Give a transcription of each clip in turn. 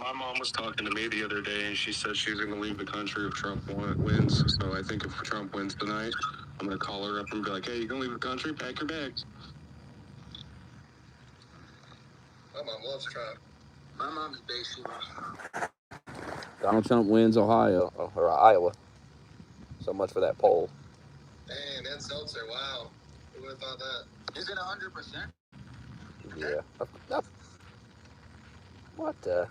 My mom was talking to me the other day, and she said she's going to leave the country if Trump wins. So I think if Trump wins tonight, I'm going to call her up and be like, hey, you going to leave the country? Pack your bags. My mom loves Trump. My mom's basically Donald Trump wins Ohio or Iowa. So much for that poll. Dang, Ed Seltzer, wow. Who would have thought that? Is it 100%? Yeah. What the?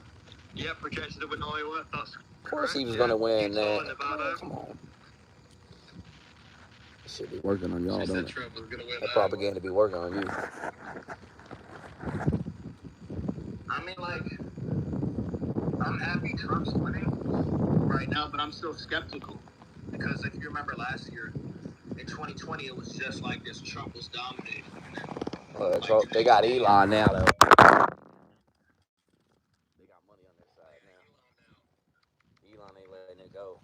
Yeah, projected to win Iowa. That's of course he was going to win that. Come on. It should be working on y'all, don't it? That propaganda be working on you. I mean, like, I'm happy Trump's winning right now, but I'm still skeptical. Because if you remember last year, in 2020, it was just like this. Trump was dominating. And then, they got Elon now, though. They got money on their side now. Elon ain't letting it go.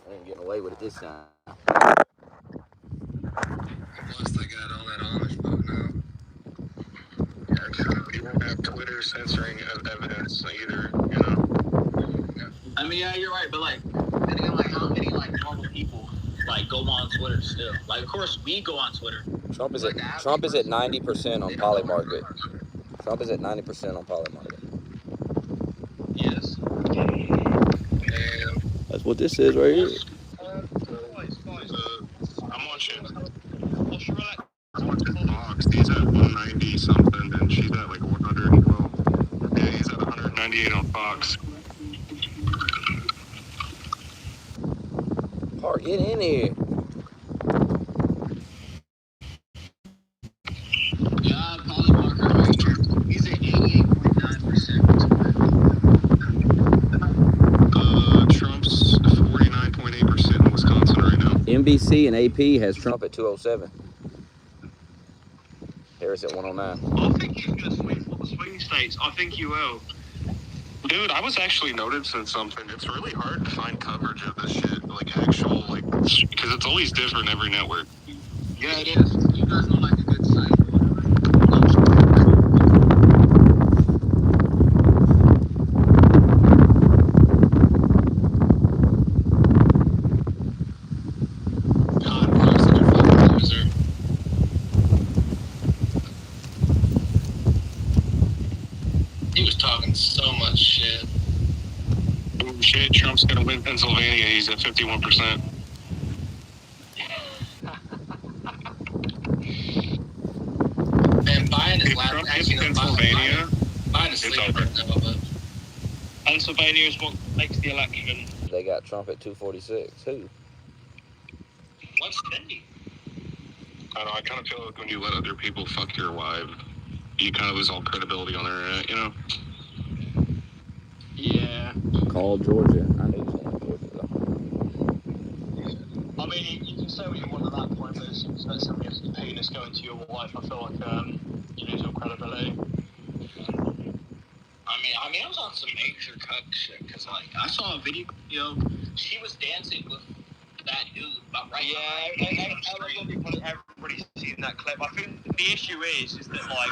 They ain't getting away with it this time. Plus, they got all that Amish vote now. Yeah, you won't have Twitter censoring evidence either, you know? Yeah. I mean, yeah, you're right, but, like, depending on, like, how many, like, normal people, like, go on Twitter still. Like, of course, we go on Twitter. Trump is at 90% on Polymarket. Trump is at 90% on Polymarket. Yes. That's what this is right here. I'm watching. I'm watching Fox. He's at 190 something, and she's at like 112. Yeah, he's at 198 on Fox. Park, get in here. Yeah, Polly Walker right here. He's at 88.9%. Trump's 49.8% in Wisconsin right now. NBC and AP has Trump at 207. Harris at 109. I think he's going to swing for the swing states. I think he will. Dude, I was actually noticing something. It's really hard to find coverage of this shit. Like, actual, like, because it's always different every network. Yeah, it is. You guys know, like, a good site. God, Brock's such a fucking loser. He was talking so much shit. Oh, shit, Trump's going to win Pennsylvania. He's at 51%. And Biden is last. Actually, no, Pennsylvania. Biden is sleeping. Pennsylvania is what makes the election. They got Trump at 246. Who? What's Cindy? I don't know. I kind of feel like when you let other people fuck your wife, you kind of lose all credibility on the internet, you know? Yeah. Call Georgia. I knew he was going to Georgia, though. I mean, you can say what you want at that point, but as soon as you let somebody else's penis go into your wife, I feel like you lose all credibility. I mean, I was on some major cuck shit, because, like, I saw a video, she was dancing with that dude, but right everybody's seen that clip. I think the issue is that, like,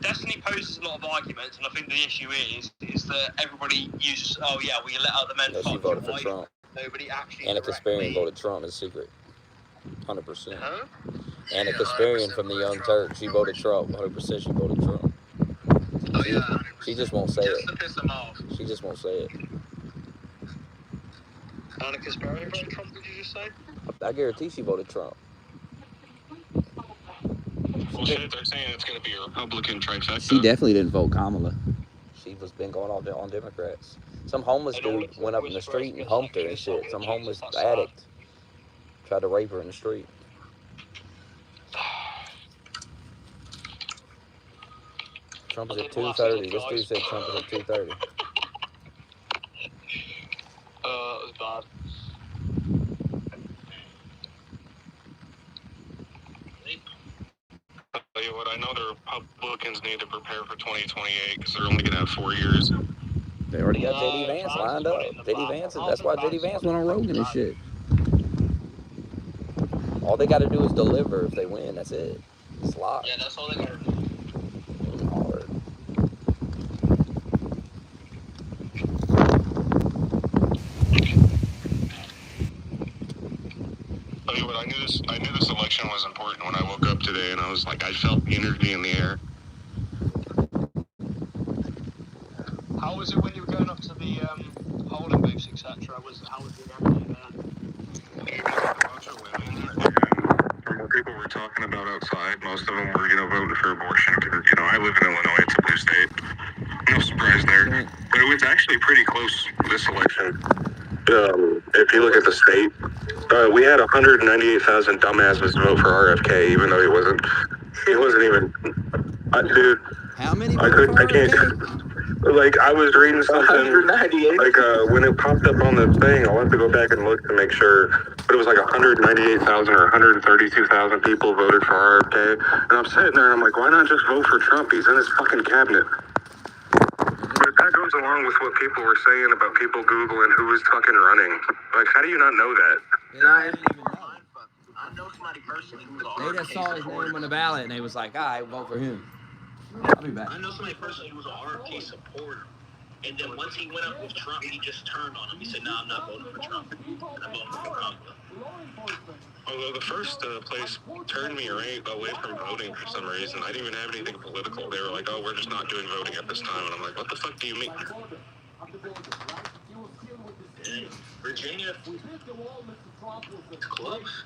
Destiny poses a lot of arguments, and I think the issue is that everybody uses, oh yeah, we let other men fuck she voted your for Trump. Nobody actually Anna Kasparian voted Trump in secret. 100%. Huh? Anna Kasparian from the Young Turks, she voted Trump. 100% she voted Trump. Oh yeah, 100%. She just won't say it. Just to piss them off. She just won't say it. Anna Kasparian voted Trump, did you just say? I guarantee she voted Trump. Well, shit, they're saying it's going to be a Republican trifecta. She definitely didn't vote Kamala. She was been going on Democrats. Some homeless dude went up in the street and humped her and shit. Some homeless addict tried to rape her in the street. Trump is at 230. This dude said Trump is at 230. That was bad. I'll tell you what, I know the Republicans need to prepare for 2028 because they're only going to have 4 years. They already got J.D. Vance lined up. J.D. Vance, that's why J.D. Vance went on Rogan and shit. All they got to do is deliver if they win. That's it. It's locked. Yeah, that's all they got to do. Hard. Trump today, and I was like, I felt the energy in the air. How was it when you were going up to the polling booths, etc.? How was the energy there? A bunch of women, and from what people were talking about outside, most of them were, voting for abortion because, I live in Illinois. It's a blue state. No surprise there. But it was actually pretty close this election. If you look at the state, we had 198,000 dumbasses vote for RFK, even though he wasn't even, dude. How many? I can't. Like, I was reading something, like, when it popped up on the thing, I'll have to go back and look to make sure, but it was like 198,000 or 132,000 people voted for RFK, and I'm sitting there and I'm like, why not just vote for Trump? He's in his fucking cabinet. But that goes along with what people were saying about people Googling who was fucking running. Like, how do you not know that? I didn't even know. I know somebody personally who was an They just saw his name on the ballot and they was like, all right, vote for him. I'll be back. I know somebody personally who was an RFK supporter. And then once he went up with Trump, he just turned on him. He said, no, I'm not voting for Trump. I'm voting for Trump. Although the first place turned me away from voting for some reason. I didn't even have anything political. They were like, oh, we're just not doing voting at this time. And I'm like, what the fuck do you mean? And Virginia, it's close.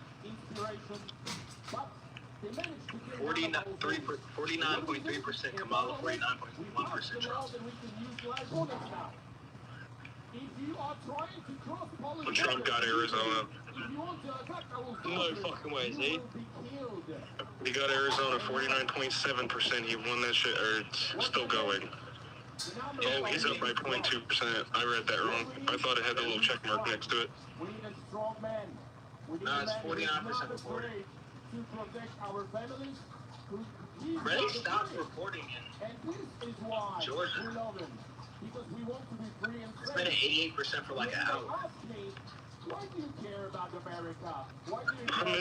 49.3% Kamala, 49.1% Trump. When Trump got Arizona. No fucking way, is he? He got Arizona 49.7%. He won that shit, or it's still going. Oh, he's up by 0.2%. I read that wrong. I thought it had the little check mark next to it. No, it's 49% reporting. Ready stopped reporting in Georgia. It's been at 88% for like an hour.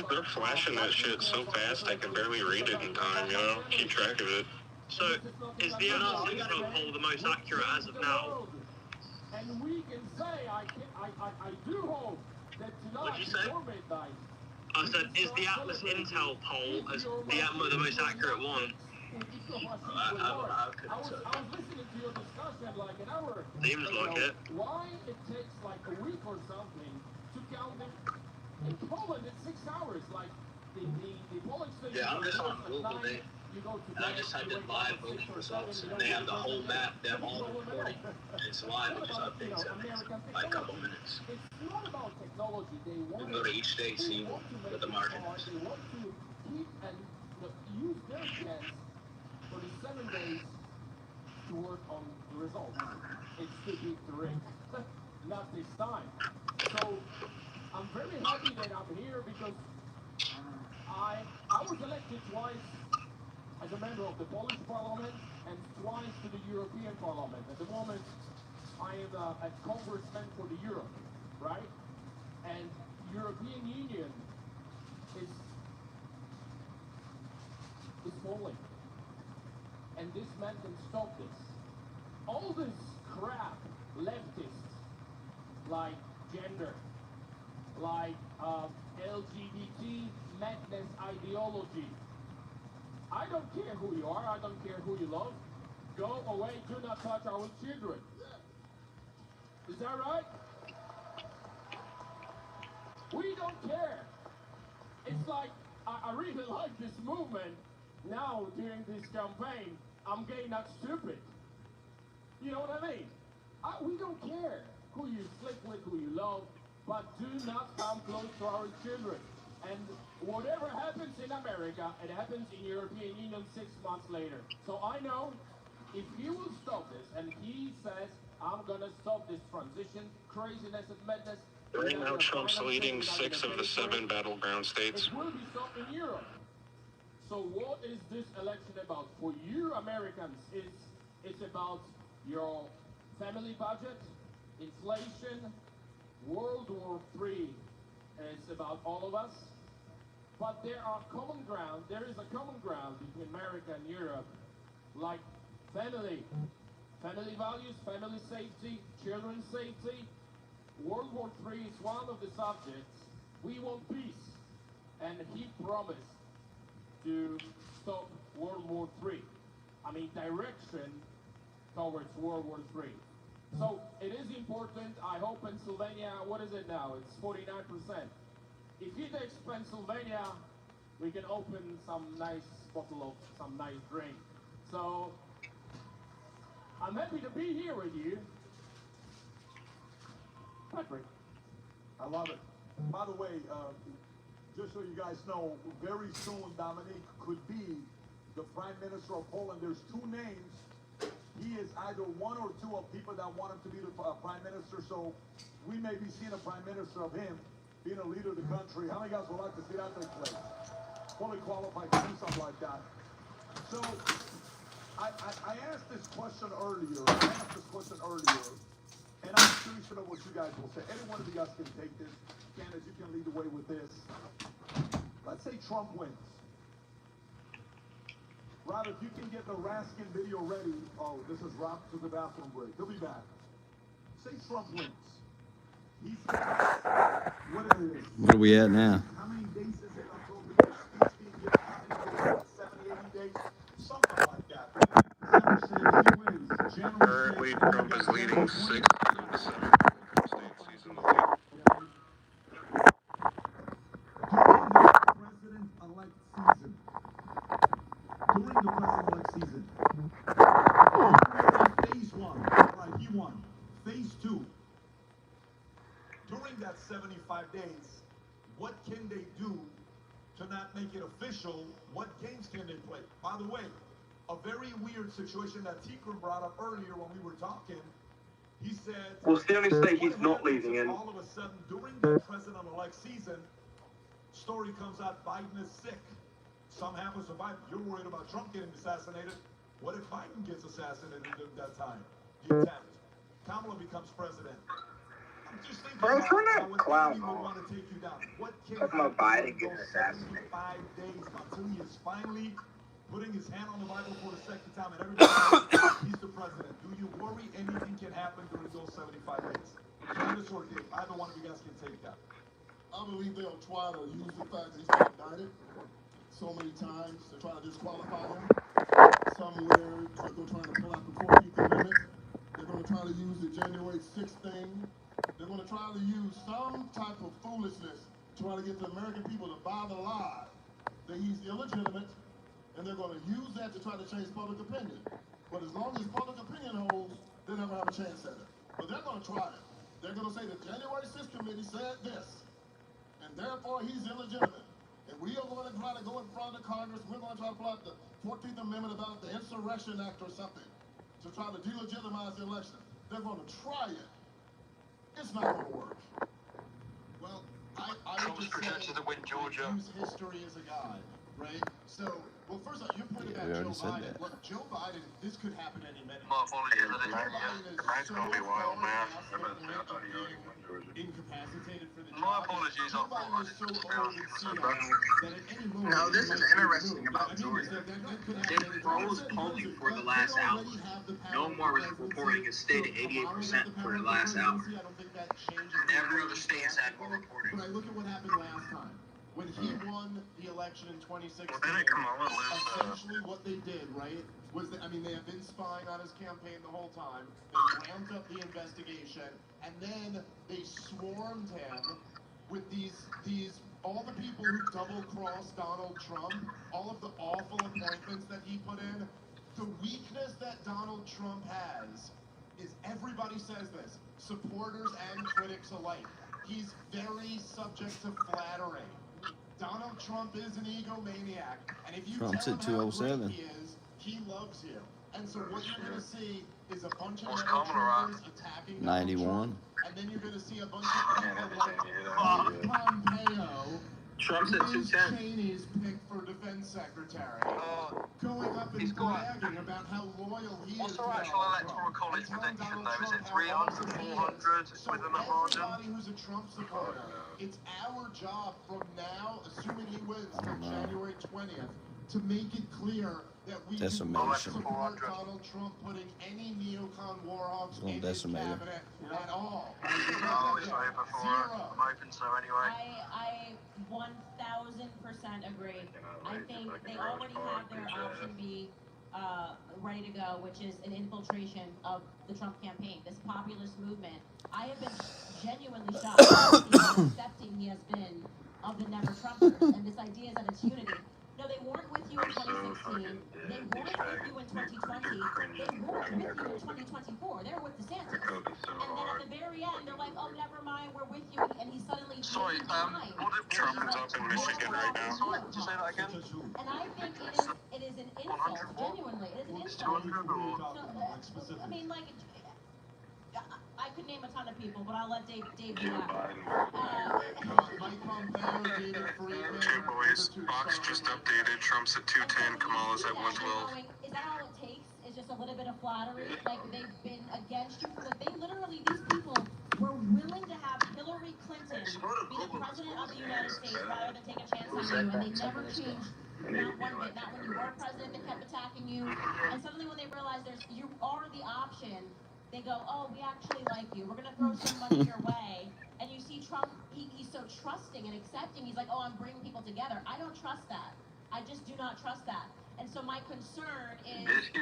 They're flashing that shit so fast I can barely read it in time, keep track of it. So, is the electoral poll the most accurate as of now? What'd you say? I said, is the Atlas Intel poll the most accurate one? I couldn't say. Seems like it. Why it takes like a week or something to count them? In Poland, it's 6 hours. Like the polling station. Yeah, I'm just on Google. And I just typed in live voting results, and they have the whole map. They have all the reporting. It's live. It just updates every like couple minutes. It's not about technology. They You want can go to each state, see what the margin is. They want to keep and use their chance for the 7 days to work on the results. It's to beat the ring. Not this time. So I'm very happy that I'm here because I was elected twice as a member of the Polish Parliament and twice to the European Parliament. At the moment, I am a congressman for the Europe, right? And European Union is falling. And this man can stop this. All this crap, leftists, like gender, like LGBT madness ideology. I don't care who you are, I don't care who you love. Go away, do not touch our children. Is that right? We don't care. It's like, I really like this movement. Now, during this campaign, I'm gay, not stupid. You know what I mean? We don't care who you sleep with, who you love, but do not come close to our children. And whatever happens in America, it happens in European Union 6 months later. So I know if he will stop this, and he says, I'm gonna stop this transition, craziness and madness. Right now, Trump's leading 6 of the 7 battleground states. It will be stopped in Europe. So what is this election about? For you Americans, it's about your family budget, inflation, World War III. It's about all of us. But there is a common ground between America and Europe, like family values, family safety, children's safety. World War III is one of the subjects. We want peace. And he promised to stop World War III. I mean, direction towards World War III. So it is important. I hope Pennsylvania, what is it now? It's 49%. If he takes Pennsylvania, we can open some nice bottle of some nice drink. So I'm happy to be here with you. Patrick. I love it. By the way, just so you guys know, very soon Dominic could be the Prime Minister of Poland. There's two names. He is either one or two of people that want him to be the Prime Minister, so we may be seeing a Prime Minister of him being a leader of the country. How many guys would like to see that take place? Fully qualified to do something like that. So, I asked this question earlier, and I'm curious to know what you guys will say. Any one of you guys can take this. Candace, you can lead the way with this. Let's say Trump wins. Rob, if you can get the Raskin video ready. Oh, this is Rob to the bathroom break. He'll be back. Say Trump wins. He's what it is. Where are we at now? How many days is it until the speech being given? How many days? 70, 80 days? Something like that. Currently, Trump is leading 6 of the 7 states he's in the lead. During the president-elect season, phase 1, right, he won. Phase 2, during that 75 days, what can they do to not make it official? What games can they play? By the way, a very weird situation that Tikram brought up earlier when we were talking. He said, well, Stanley say he's not leaving, and all of a sudden, during the president-elect season, story comes out, Biden is sick. Some happens to Biden. You're worried about Trump getting assassinated. What if Biden gets assassinated at that time? The attempt. Kamala becomes president. I'm just thinking bro, about turn how that clown would off. want to take you down. What can Talking about Biden getting those assassinated. 75 days until he is finally putting his hand on the Bible for the second time, and everybody knows he's the president. Do you worry anything can happen during those 75 days? Candace or Dave, either one of you guys can take that. I believe they'll try to use the fact that he's been indicted so many times to try to disqualify him. Somewhere they're trying to pull out the 14th Amendment. They're going to try to use the January 6th thing. They're going to try to use some type of foolishness to try to get the American people to buy the lie that he's illegitimate, and they're going to use that to try to change public opinion. But as long as public opinion holds, they never have a chance at it. But they're going to try it. They're going to say the January 6th committee said this, and therefore he's illegitimate. And we are going to try to go in front of Congress. We're going to try to pull out the 14th Amendment about the Insurrection Act or something to try to delegitimize the election. They're going to try it. It's not going to work. Well, I would just say to win Georgia. use history as a guide, right? So, well, first off, you pointed out Joe Biden. Look, Joe Biden, this could happen any minute. My apologies, I didn't hear Biden you. Mine's gonna be wild, man. Incapacitated for the job. My apologies, Joe I thought Biden I is so was old and senile that at any moment. No, this is interesting about I mean, Georgia. that could Dick happen. Crowell's polling for the last hour. No more is reporting has stayed at 88% for the last hour. And every other state has had more reporting. But I look at what happened last time. When he won the election in 2016, Well, didn't Kamala lose, essentially what they did, right, was that, I mean, they have been spying on his campaign the whole time. They ramped up the investigation, and then they swarmed him with these all the people who double-crossed Donald Trump, all of the awful appointments that he put in. The weakness that Donald Trump has is, everybody says this, supporters and critics alike. He's very subject to flattery. Donald Trump is an egomaniac, and if you Trump's tell at him how 207. great he is, he loves you. And so what you're going to see is a bunch of What's metal coming around? troopers attacking 91. Donald Trump, and then you're going to see a bunch of people like Pompeo, Trump's at who is 210. Cheney's pick for defense secretary, going up and He's got- bragging about how loyal he What's is our to actual Donald electoral Trump, college and telling prediction, Donald though? Is Trump it how 300, awesome he is. 400 So with a margin? everybody who's a Trump supporter, it's our job from now, assuming he wins till January 20th, to make it clear that we Decimation. do not support Donald Trump putting any neocon war hawks in his cabinet at all. No, it's over for it. I'm hoping so anyway. I 1000% agree. I think they already have their option B ready to go, which is an infiltration of the Trump campaign, this populist movement. I have been genuinely shocked at how accepting he has been of the never Trumpers, and this idea is that it's unity. No, they weren't with you in 2016. They weren't with you in 2020. They weren't with you in 2024. They were with DeSantis. And then at the very end, they're like, oh, never mind, we're with you. And he suddenly... Sorry, Trump is up in Michigan right now. Sorry, did you say that again? And I think it is an insult, genuinely. It is an insult. So, I mean, like... I could name a ton of people, but I'll let Dave do that. Two boys. Box just updated. Trump's at 210. Kamala's at 112. Is that all it takes? Is just a little bit of flattery? Like, they've been against you. They literally, these people were willing to have Hillary Clinton be the president of the United States rather than take a chance on you, and they never changed. Not one bit. Not when you were president, they kept attacking you. And suddenly when they realize you are the option, they go, oh, we actually like you. We're going to throw some money your way. And you see Trump, he's so trusting and accepting. He's like, oh, I'm bringing people together. I don't trust that. I just do not trust that. And so my concern is that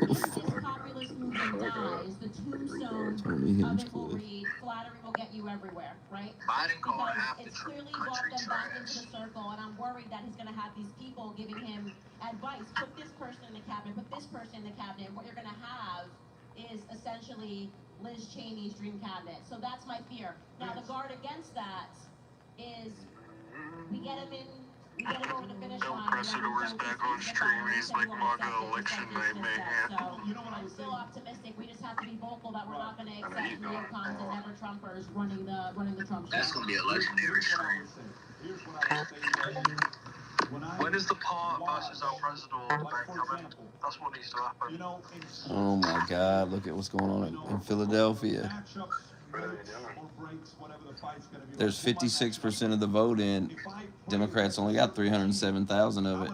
this populist movement dies, the tombstone of it will read, flattery will get you everywhere, right? Because it's clearly brought them back into the circle, and I'm worried that he's going to have these people giving him advice. Put this person in the cabinet, put this person in the cabinet. What you're going to have is essentially Liz Cheney's dream cabinet. So that's my fear. Now the guard against that is we get him over the finish line. Precedor's back on stream and he's like MAGA election night mayhem. So I'm still optimistic. We just have to be vocal that we're not going to accept neocons and never Trumpers running the Trump show. That's going to be a legendary stream. Here's what I would say. When is the part versus El Presidor coming? That's what needs to happen. Oh my God! Look at what's going on in Philadelphia. There's 56% of the vote in. Democrats only got 307,000 of it.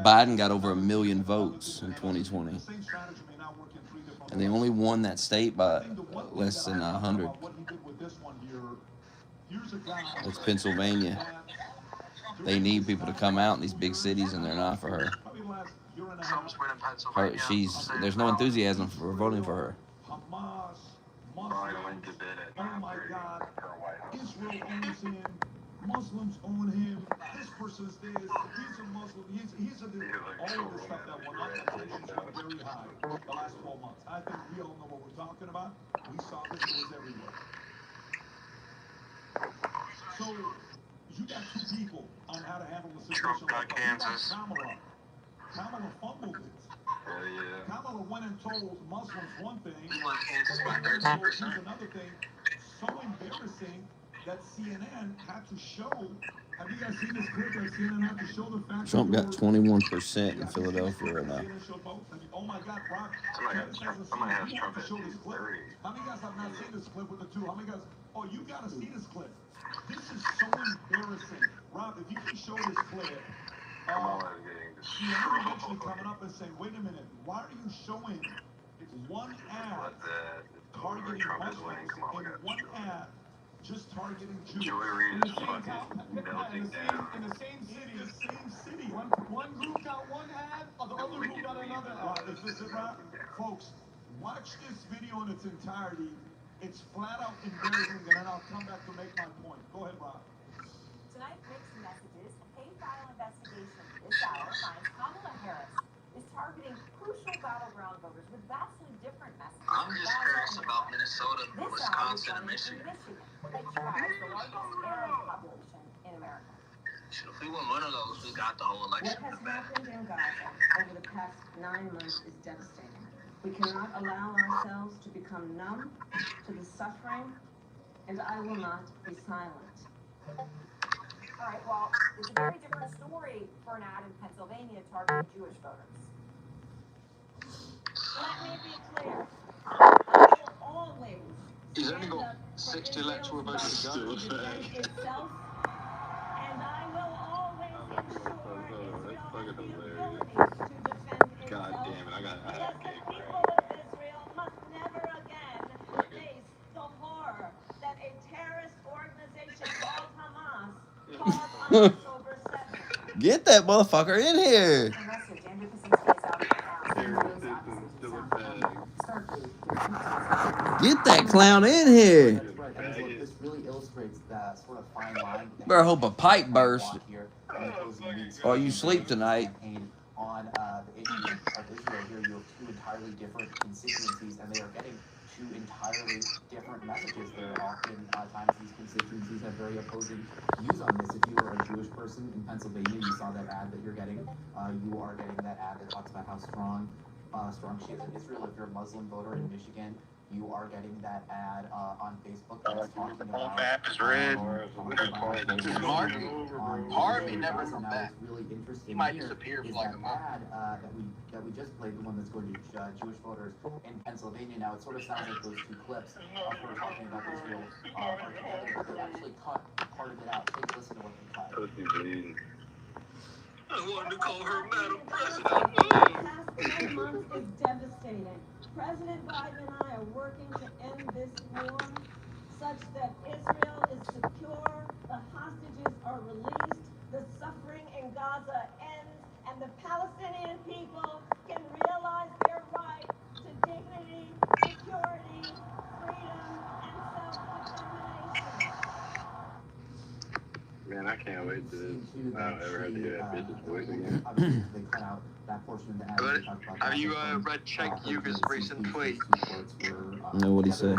Biden got over 1 million votes in 2020, and they only won that state by less than 100. It's Pennsylvania. They need people to come out in these big cities, and they're not for her. Trump's winning Pennsylvania. There's no enthusiasm for voting for her. Oh my God, Israel owns him, Muslims own him, this person's this, he's a Muslim, he's a this, all of the stuff that went up, inflation went very high the last 12 months. I think we all know what we're talking about. We saw this, it was everywhere. So, you got two people on how to handle the situation. Trump got Kansas. Kamala fumbled it. Yeah. Kamala went and told Muslims one thing. He won Kansas by 13%. Another thing, so embarrassing that CNN had to show. Have you guys seen this clip that CNN had to show the fact? Trump got 21% in Philadelphia right now. Oh my God, Rob. I might have Trump at 30. How many guys have not seen this clip with the two? How many guys? Oh, you gotta see this clip. This is so embarrassing. Rob, if you can show this clip. CNN eventually coming up and saying, wait a minute, why are you showing one ad targeting Muslims and one ad just targeting Jews? In the same city. One group got one ad, the other group got another ad. Is this it, Rob? Folks, watch this video in its entirety. It's flat out embarrassing, and then I'll come back to make my point. Go ahead, Rob. Tonight, mixed messages. A pay-file investigation this hour finds Kamala Harris is targeting crucial battleground voters with vastly different messages. I'm just curious about Minnesota, Wisconsin, and Michigan. Which has the largest Arab population in America. If we won one of those, we got the whole election. What has happened in Gaza over the past 9 months is devastating. We cannot allow ourselves to become numb to the suffering, and I will not be silent. All right, well, it's a very different story for an ad in Pennsylvania targeting Jewish voters. Let me be clear. I will always He's only got 60 electoral votes to go. itself, and I will always ensure Israel has the ability I got Because a the cake people right of Israel must never again face the horror that a terrorist organization called Hamas caused on October 7th. Get that motherfucker in here. Arrested. Andrew Kaczynski is out of the house. here. Terrorist system still a bag. Get that clown in here. That's right. And this really illustrates the sort of fine line. Better hope a pipe burst. Here Or you sleep tonight. On the issue of Israel here, you have two entirely different constituencies, and they are getting two entirely different messages. There are often times these constituencies have very opposing views on this. If you are a Jewish person in Pennsylvania, you saw that ad that you're getting. You are getting that ad that talks about how strong she is in Israel. If you're a Muslim voter in Michigan, you are getting that ad on Facebook that's talking about map is red. Harvey never come back. Really interesting. He might here disappear for is like that a month. ad that we just played, the one that's going to Jewish voters in Pennsylvania. Now it sort of sounds like those two clips we're talking about Israel are together. They actually cut part of it out. Take a listen to what they cut. Pussy bleeding. I wanted to call her Madam The President. past 9 months is devastating. President Biden and I are working to end this war such that Israel is secure, the hostages are released, the suffering in Gaza ends, and the Palestinian people can realize their right to dignity, security, freedom, and self-determination. Man, I can't wait to I don't ever have to hear that bitch's voice again. Obviously, they cut out that portion of the ad. But They talked about have that. you read Cenk Uyghur's recent tweet? No, what'd he say?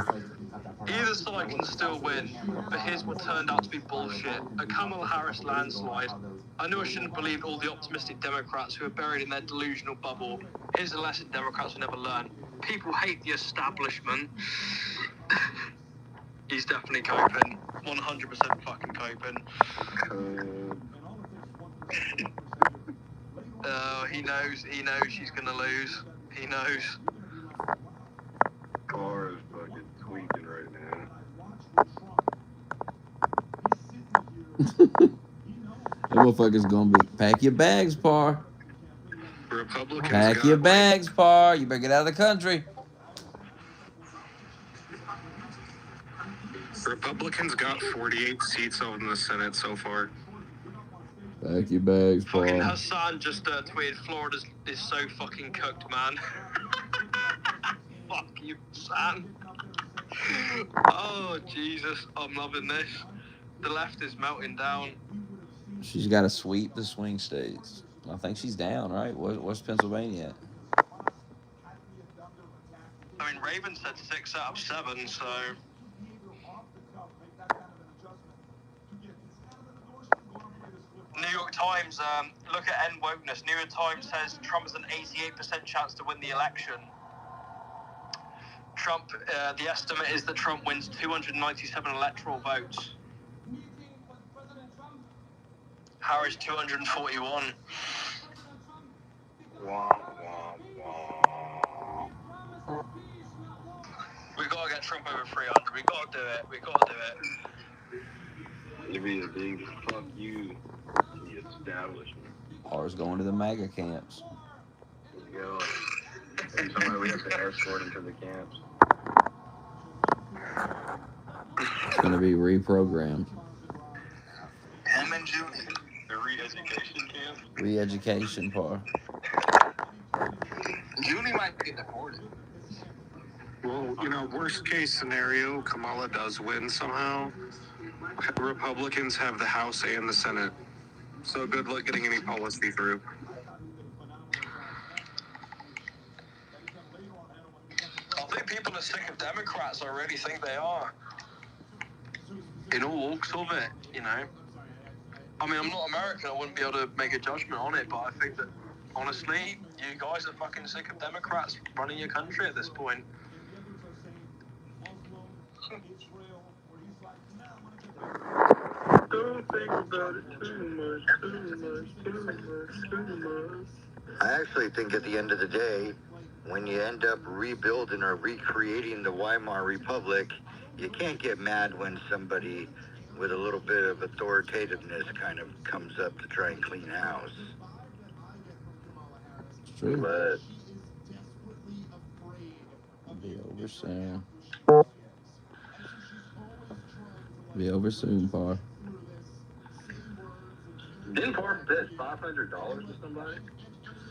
Either side can still win, but here's what turned out to be bullshit. A Kamala Harris landslide. I knew I shouldn't believe all the optimistic Democrats who are buried in their delusional bubble. Here's a lesson Democrats will never learn. People hate the establishment. He's definitely coping. 100% fucking coping. He knows she's gonna lose. He knows. Car is fucking tweaking right now. That motherfucker's gonna be pack your bags, Par. Republicans Pack your bags, Par. You better get out of the country. Republicans got 48 seats in the Senate so far. Pack your bags, Fucking Par. Hassan just tweeted Florida is so fucking cooked, man. Fuck you, Hassan. Oh, Jesus. I'm loving this. The left is melting down. She's got to sweep the swing states. I think she's down, right? Where's Pennsylvania at? I mean, Raven said 6 out of 7, so... New York Times, look at end wokeness. New York Times says Trump has an 88% chance to win the election. Trump, the estimate is that Trump wins 297 electoral votes. Harris 241. We gotta get Trump over 300. We gotta do it. We gotta do it. It'd be a big fuck you to the establishment. Par's going to the MAGA camps. Let's go. And somebody we have to escort into the camps. It's going to be reprogrammed. Him and Julie. The re-education camp. Re-education, Par. Julie might get deported. Well, worst case scenario, Kamala does win somehow. Republicans have the House and the Senate. So good luck getting any policy through. I think people are sick of Democrats. I really think they are. In all walks of it, I mean, I'm not American. I wouldn't be able to make a judgment on it, but I think that, honestly, you guys are fucking sick of Democrats running your country at this point. Don't think about it too much. I actually think at the end of the day, when you end up rebuilding or recreating the Weimar Republic, you can't get mad when somebody with a little bit of authoritativeness kind of comes up to try and clean house. It's true. But over soon. Be over soon, Par. Didn't Parr bet $500 to somebody?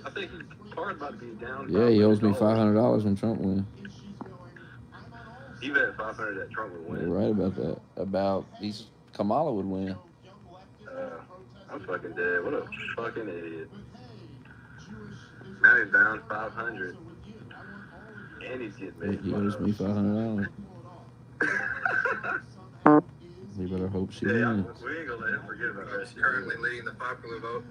I think Parr's about to be down. Yeah, he owes me $500 when Trump wins. He bet 500 that Trump would You're win. right about that. About Kamala would win. I'm fucking dead. What a fucking idiot. Now he's down 500. And he's getting made He fun owes of. me $500. You better hope she Yeah, wins. we ain't gonna let him forget about that. He's currently leading the popular vote.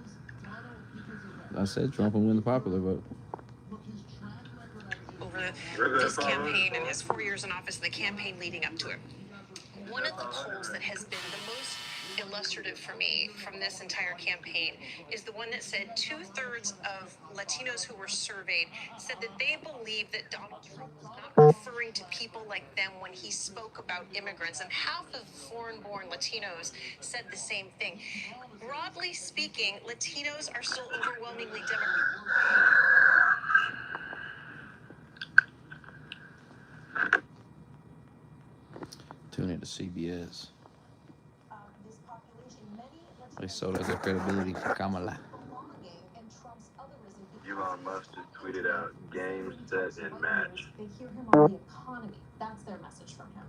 I said Trump will win the popular vote. Over this campaign and his 4 years in office, and the campaign leading up to it. One of the polls that has been the most illustrative for me from this entire campaign is the one that said 2/3 of Latinos who were surveyed said that they believe that Donald Trump was not referring to people like them when he spoke about immigrants, and half of foreign-born Latinos said the same thing. Broadly speaking, Latinos are still overwhelmingly Democrat. Tune into CBS. They sold out their credibility for Kamala. Elon Musk just tweeted out game, set, and match. They hear him on the economy. That's their message from him.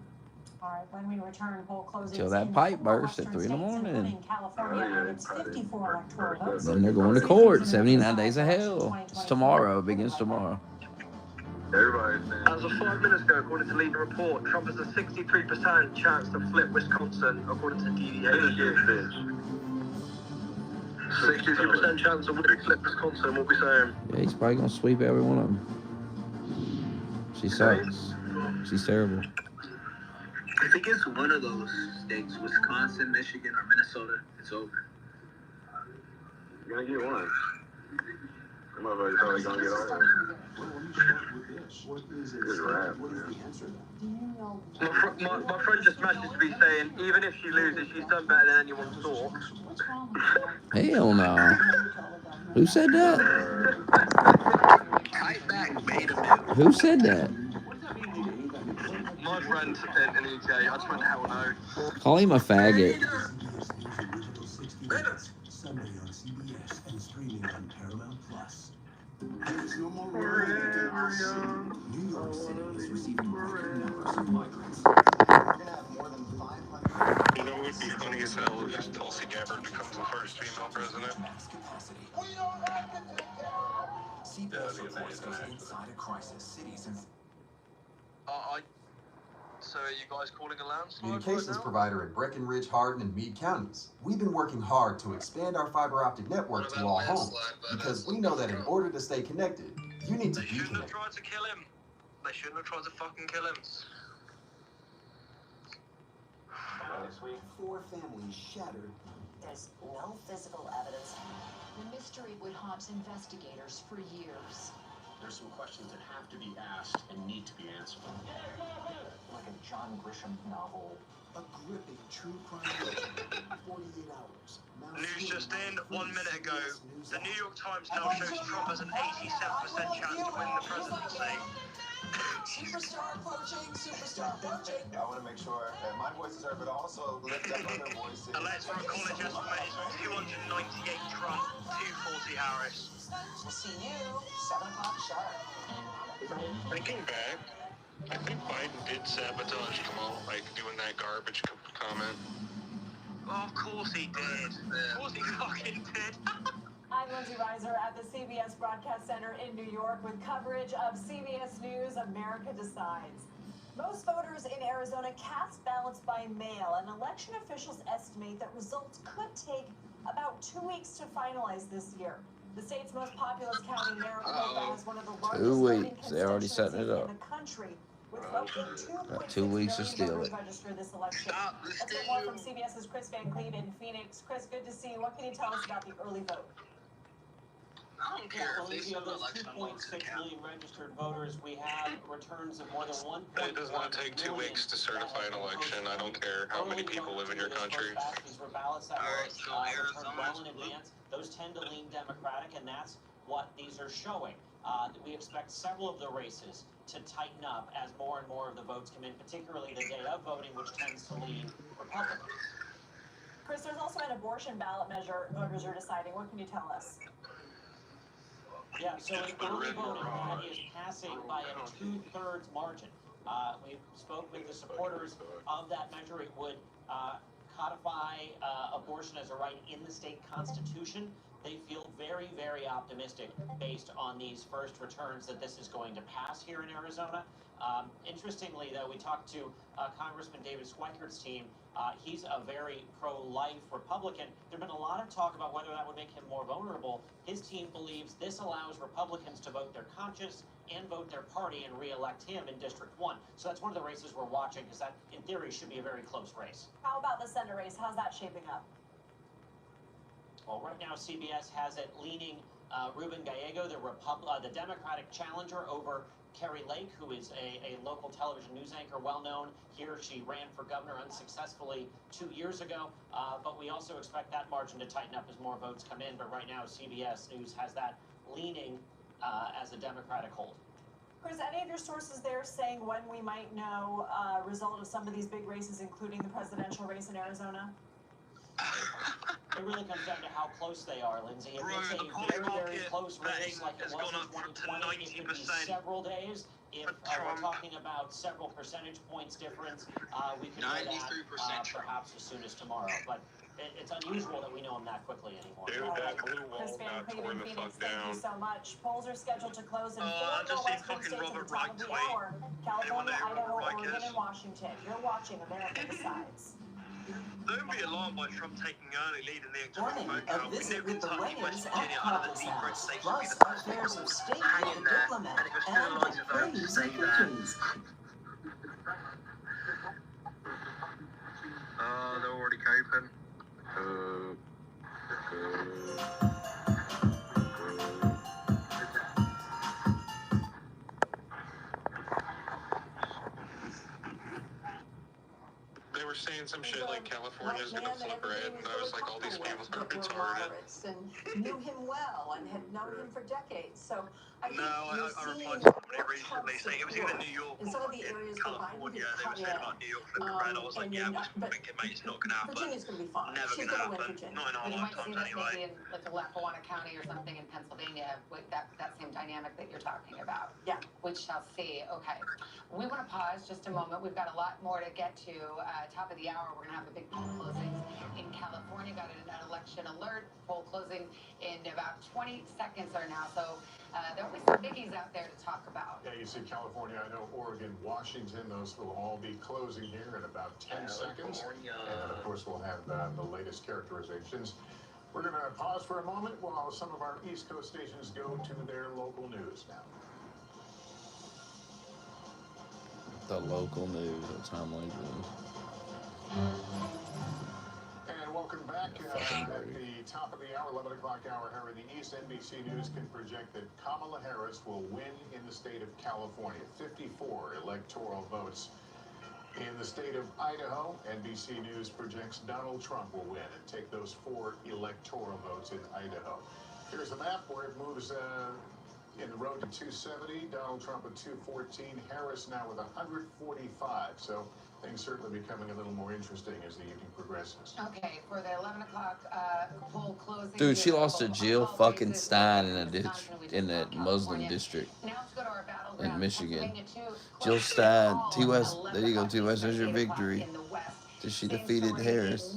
All right, when we return, poll closings Till that pipe burst at 3 in the morning. California and its 54 electoral votes. Then they're going to court. 79 days of hell. It's tomorrow. It begins tomorrow. Everybody's saying. As of 5 minutes ago, according to leading report, Trump has a 63% chance to flip Wisconsin, according to DDA. 63% chance of flip Wisconsin, what we saying? Yeah, he's probably going to sweep every one of them. She sucks. She's terrible. If he gets one of those states, Wisconsin, Michigan, or Minnesota, it's over. You're gonna get one. The motherfucker's probably gonna get all of them. Good rap, man. My friend just messaged me saying, even if she loses, she's done better than anyone thought. Hell no. Who said that? Kite back beta. Who said that? My friend in the UK, I just went to hell no. Call him a faggot. Sunday on CBS and streaming on Paramount Plus. There's no more New York City is receiving record numbers of migrants. You know, it would be funny as hell if Tulsi Gabbard becomes the first female president. CBS reports goes inside a crisis. Cities and So are you guys calling a landslide? Communications provider in Breckenridge, Hardin, and Meade counties. We've been working hard to expand our fiber optic network to all homes because we know that in order to stay connected, you need to be connected. They shouldn't have tried to kill him. They shouldn't have tried to fucking kill him. this week, 4 families shattered. There's no physical evidence. The mystery would haunt investigators for years. There's some questions that have to be asked and need to be answered. Like a John Grisham novel. A gripping true crime legend. 48 hours. News just in, 1 minute ago. The New York Times now shows Trump as an 87% chance to win the presidency. Superstar approaching, superstar approaching. I want to make sure that my voice is heard, but also lift up other voices. Electoral college estimates 298 Trump, 240 Harris. We'll see you 7 o'clock sharp. Thinking back, I think Biden did sabotage Kamala, like doing that garbage comment. Oh, of course he did. Of course he fucking did. I'm Lindsay Reiser at the CBS Broadcast Center in New York with coverage of CBS News America Decides. Most voters in Arizona cast ballots by mail, and election officials estimate that results could take about 2 weeks to finalize this year. The state's most populous county, Maricopa, has one of the largest 2 voting weeks. They're already setting it up. in the country, with roughly 2 weeks to steal it. register this election. Let's get more from CBS's Chris Van Cleve in Phoenix. Chris, good to see you. What can you tell us about the early vote? I don't care if they Of those 2.6 million registered voters, we have returns of more than 1. It does not take 2 weeks to certify an election. I don't care how many people live in your country. These were ballots that were returned well in advance. Those tend to lean Democratic, and that's what these are showing. We expect several of the races to tighten up as more and more of the votes come in, particularly the day of voting, which tends to lean Republican. Chris, there's also an abortion ballot measure voters are deciding. What can you tell us? Yeah, so in early voting, that is passing by a 2/3 margin. We spoke with the supporters of that measure. It would codify abortion as a right in the state constitution. They feel very, very optimistic based on these first returns that this is going to pass here in Arizona. Interestingly, though, we talked to Congressman David Schweikert's team. He's a very pro-life Republican. There's been a lot of talk about whether that would make him more vulnerable. His team believes this allows Republicans to vote their conscience and vote their party and re-elect him in District 1. So that's one of the races we're watching, because that, in theory, should be a very close race. How about the Senate race? How's that shaping up? Well, right now, CBS has it leaning Ruben Gallego, the Democratic challenger, over Carrie Lake, who is a local television news anchor, well known here. She ran for governor unsuccessfully 2 years ago, but we also expect that margin to tighten up as more votes come in. But right now, CBS News has that leaning as a Democratic hold. Chris, any of your sources there saying when we might know result of some of these big races, including the presidential race in Arizona? It really comes down to how close they are, Lindsay. If it's a very, very close race like it was in 2020, it could be several days. If we're talking about several percentage points difference, we could know that perhaps as soon as tomorrow. But it's unusual that we know them that quickly anymore. Dude, that blue Chris wall Van got Cleveland, torn the Phoenix, fuck thank down. you so much. Polls are scheduled to close in 4 I just more seen western fucking states at the Robert top Wright of the tweet. hour. California, Anyone know who Idaho, Robert Wright Oregon, is? and Washington. You're watching America Decides. Don't be alarmed by Trump taking early lead in the electoral Warning, vote a count. We visit knew with the Kentucky, Reagans West at Virginia, and other Carter's deep red house, states would be plus the first affairs people of to state hang with in the there. diplomat, And it was still and light of votes to praise say and that. cookies. They're already coping. They were saying some shit like California's gonna flip red, and I was like, all these people are retarded. And knew him well and had known him for decades. So I think I you're replied seeing to somebody more recently Trump saying it was either support New York in some or of the areas where Biden California. could They cut were saying in. about New York flipping red. I was like, yeah, we're thinking, mate, it's not gonna happen. Virginia's going to be fine. Never She's gonna going to win happen. Virginia. Not in our But you might see lifetimes this anyway. maybe in like a Lackawanna County or something in Pennsylvania with that same dynamic that you're talking about. Yeah. We shall see. Okay. We want to pause just a moment. We've got a lot more to get to. Top of the hour, we're going to have a big poll closing in California. Got an election alert. Poll closing in about 20 seconds or now. So there'll be some biggies out there to talk about. Yeah, you see California, I know Oregon, Washington, those will all be closing here in about 10 seconds. And then, of course, we'll have the latest characterizations. We're going to pause for a moment while some of our East Coast stations go to their local news now. The local news at Tom Lincoln. And welcome back at the top of the hour, 11 o'clock hour here in the East. NBC News can project that Kamala Harris will win in the state of California. 54 electoral votes. In the state of Idaho, NBC News projects Donald Trump will win and take those 4 electoral votes in Idaho. Here's the map where it moves in the road to 270. Donald Trump at 214. Harris now with 145. So things certainly becoming a little more interesting as the evening progresses. Okay, for the 11 o'clock poll closing. Dude, she lost to Jill fucking Stein in that Muslim district Now let's go to our battleground. in Michigan. Jill Stein, T West. There you go, T West. There's your victory. She defeated Harris.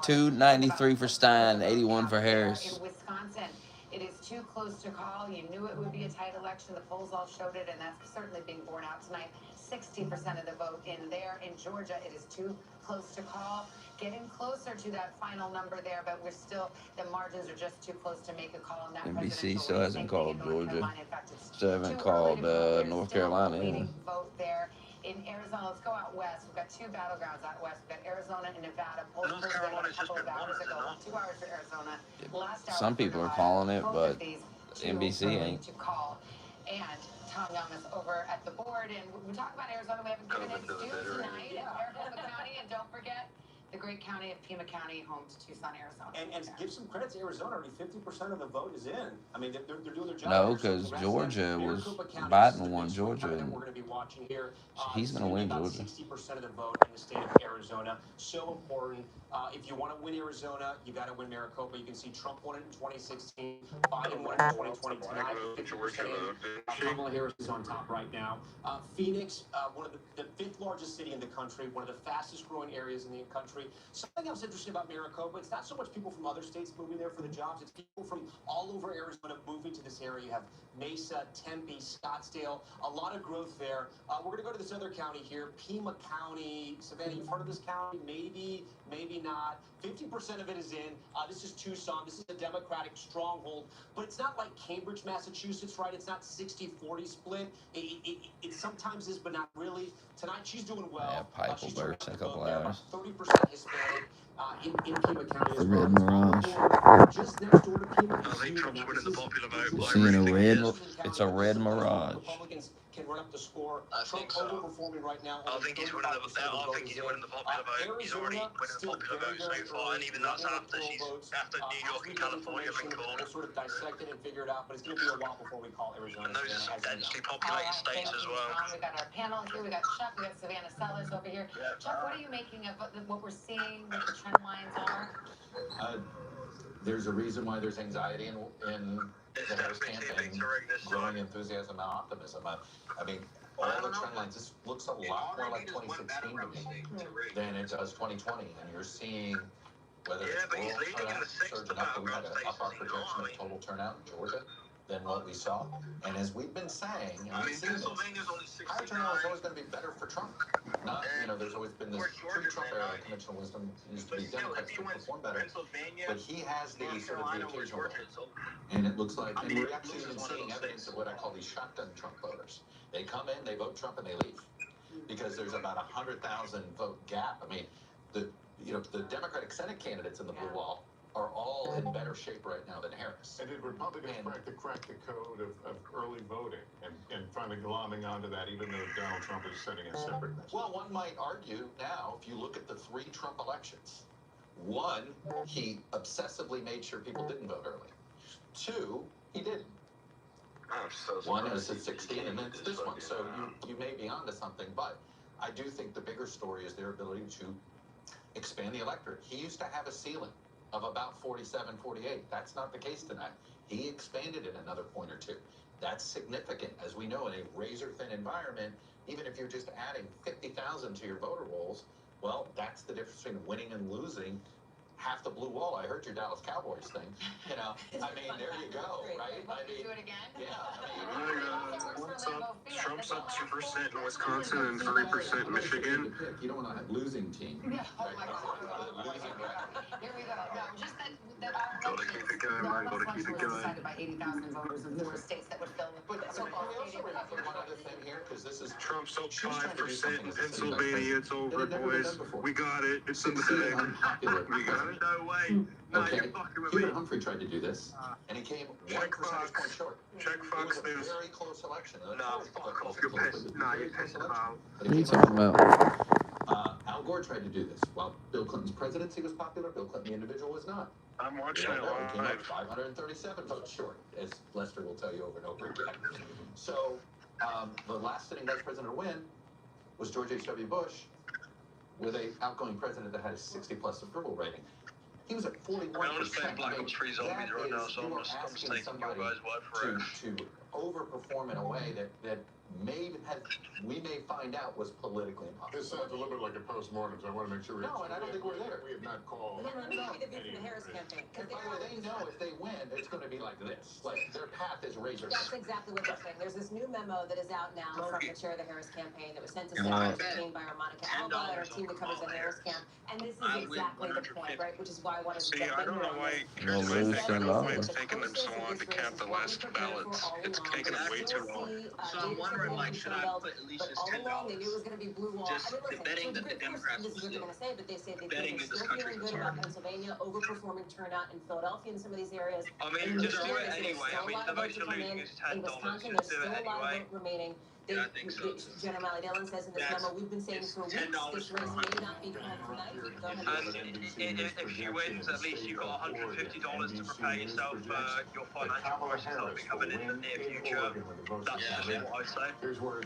293 for Stein, 81 for Harris. In Wisconsin, it is too close to call. You knew it would be a tight election. The polls all showed it, and that's certainly being borne out tonight. 60% of the vote in there. In Georgia, it is too close to call. Getting closer to that final number there, but we're still, the margins are just too close to make a call on that. NBC still hasn't called Georgia. Still haven't called North Carolina either. Vote there. In Arizona, let's go out west. We've got 2 battlegrounds out west. We've got Arizona and Nevada. Polls North Carolina's just been hours won, ago. 2 hours for Arizona. Last hour Some people are calling it, but NBC ain't. To call. And Tom Young is over at the board. And we talk about Arizona. We haven't given it due tonight in Maricopa County. And don't forget, the great county of Pima County, home to Tucson, Arizona. And give some credit to Arizona. Already 50% of the vote is in. I mean, they're doing their job. No, because Georgia was Biden won Georgia, and we're going to be watching here. he's going to win about Georgia. 60% of the vote in the state of Arizona. So important. If you want to win Arizona, you got to win Maricopa. You can see Trump won it in 2016. Biden won it in 2020. Tonight, 50% in. Kamala Harris is on top right now. Phoenix, one of the fifth largest city in the country, one of the fastest growing areas in the country. Something else interesting about Maricopa, it's not so much people from other states moving there for the jobs, it's people from all over Arizona moving to this area. You have Mesa, Tempe, Scottsdale, a lot of growth there. We're going to go to this other county here, Pima County. Savannah, you've heard of this county? Maybe, maybe not. 50% of it is in. This is Tucson. This is a Democratic stronghold, but it's not like Cambridge, Massachusetts, right? It's not 60-40 split. It sometimes is, but not really. Tonight, she's doing well. Yeah, Pipe will burst in a couple There, hours. about 30% Hispanic in Pima County. The red mirage. Just next door to Pima. I think Trump's winning the popular vote. We're seeing a red. It's a red mirage. Republicans can run up the score. I think so. Overperforming right now. I think he's winning the popular vote. He's already winning the popular vote so far, and even that's after New York and California have been called. We'll sort of dissect it and figure it out, but it's going to be a while before we call Arizona. And those are some densely populated states as well. We got our panel here. We got Chuck. We got Savannah Sellers over here. Chuck, what are you making of what we're seeing? What the trend lines are? There's a reason why there's anxiety in the Harris campaign, growing enthusiasm and optimism. I mean, all the trend lines, this looks a lot more like 2016 to me than it does 2020. And you're seeing whether it's rural turnout surging up. We had to up our projection of total turnout in Georgia than what we saw. And as we've been saying, and we've seen this, higher turnout is always going to be better for Trump. Not, there's always been this pre-Trump era conventional wisdom used to be Democrats to perform better. But he has the sort of the occasional vote. And it looks like, and we're actually even seeing evidence of what I call these shotgun Trump voters. They come in, they vote Trump, and they leave. Because there's about 100,000 vote gap. I mean, the Democratic Senate candidates in the blue wall are all in better shape right now than Harris. And did Republicans crack the code of early voting and finally glomming onto that, even though Donald Trump is setting a separate message? Well, one might argue now, if you look at the 3 Trump elections, 1, he obsessively made sure people didn't vote early. 2, he didn't. One is at 16, and then it's this one. So you may be onto something, but I do think the bigger story is their ability to expand the electorate. He used to have a ceiling of about 47, 48. That's not the case tonight. He expanded it another point or 2. That's significant. As we know, in a razor-thin environment, even if you're just adding 50,000 to your voter rolls, well, that's the difference between winning and losing. Half the blue wall. I heard your Dallas Cowboys thing. I mean, there you go, right? I mean, do it again? Yeah. Trump's up 2% in Wisconsin and 3% in Michigan. You don't want to have losing team. Yeah. Oh my God. Here we go. No, just that Gotta keep it going, man. Gotta keep it going. Decided by 80,000 voters in 4 states that would fill But we also remember one other thing here, because this is Trump's up 5% in Pennsylvania. It's over, boys. We got it. It's in the bag. We got it. No way. No, okay. you're fucking with Hubert me. Humphrey tried to do this, and he came 1 percentage point short. Check Fox It was a News. very close election. No, fuck off. You're pissed. No, you're pissed about. What are you talking about? Al Gore tried to do this. While Bill Clinton's presidency was popular, Bill Clinton, the individual, was not. I'm watching it He came up live. 537 votes short, as Lester will tell you over and over again. So, the last sitting vice president to win was George H.W. Bush, with an outgoing president that had a 60-plus approval rating. He was at 41%. I'm just playing Black Ops 3 Zombies right now, so I'm just taking your guys' word for it. To overperform in a way that we may find out was politically impossible. This sounds a little bit like a post-mortem, so I want to make sure No, and I don't think we're there. We have not called. Let me give you the view from the Harris campaign. And by the way, they know if they win, it's going to be like this. Like, their path is razor. That's exactly what they're saying. There's this new memo that is out now from the chair of the Harris campaign that was sent to Senator King by our Monica Alba and our team that covers the Harris camp. And this is exactly the point, right? Which is why I wanted to jump in I don't know why You'll lose $10. it's taking them so long to count the last 2 ballots. It's taking them way too long. So I'm wondering, like, should I put at least this $10? They knew it was going to be blue wall. Just the betting that the Democrats This is what they're going to say, but they say betting they're that this still country feeling is good about hard. Pennsylvania, overperforming turnout in Philadelphia and some of these areas. I mean, In just do Michigan, it they say anyway. there's I mean, still a the lot of votes votes are to come losing in. is In $10. Wisconsin, Just there's do it still a lot of anyway. vote remaining. Yeah, I think so. General Mally Dillon says in this memo, we've been saying for weeks this race may not be called tonight. Go ahead. If she wins, at least you've got $150 to prepare yourself for your financial crisis that'll be coming in the near future. That's just what I'd say. Here's where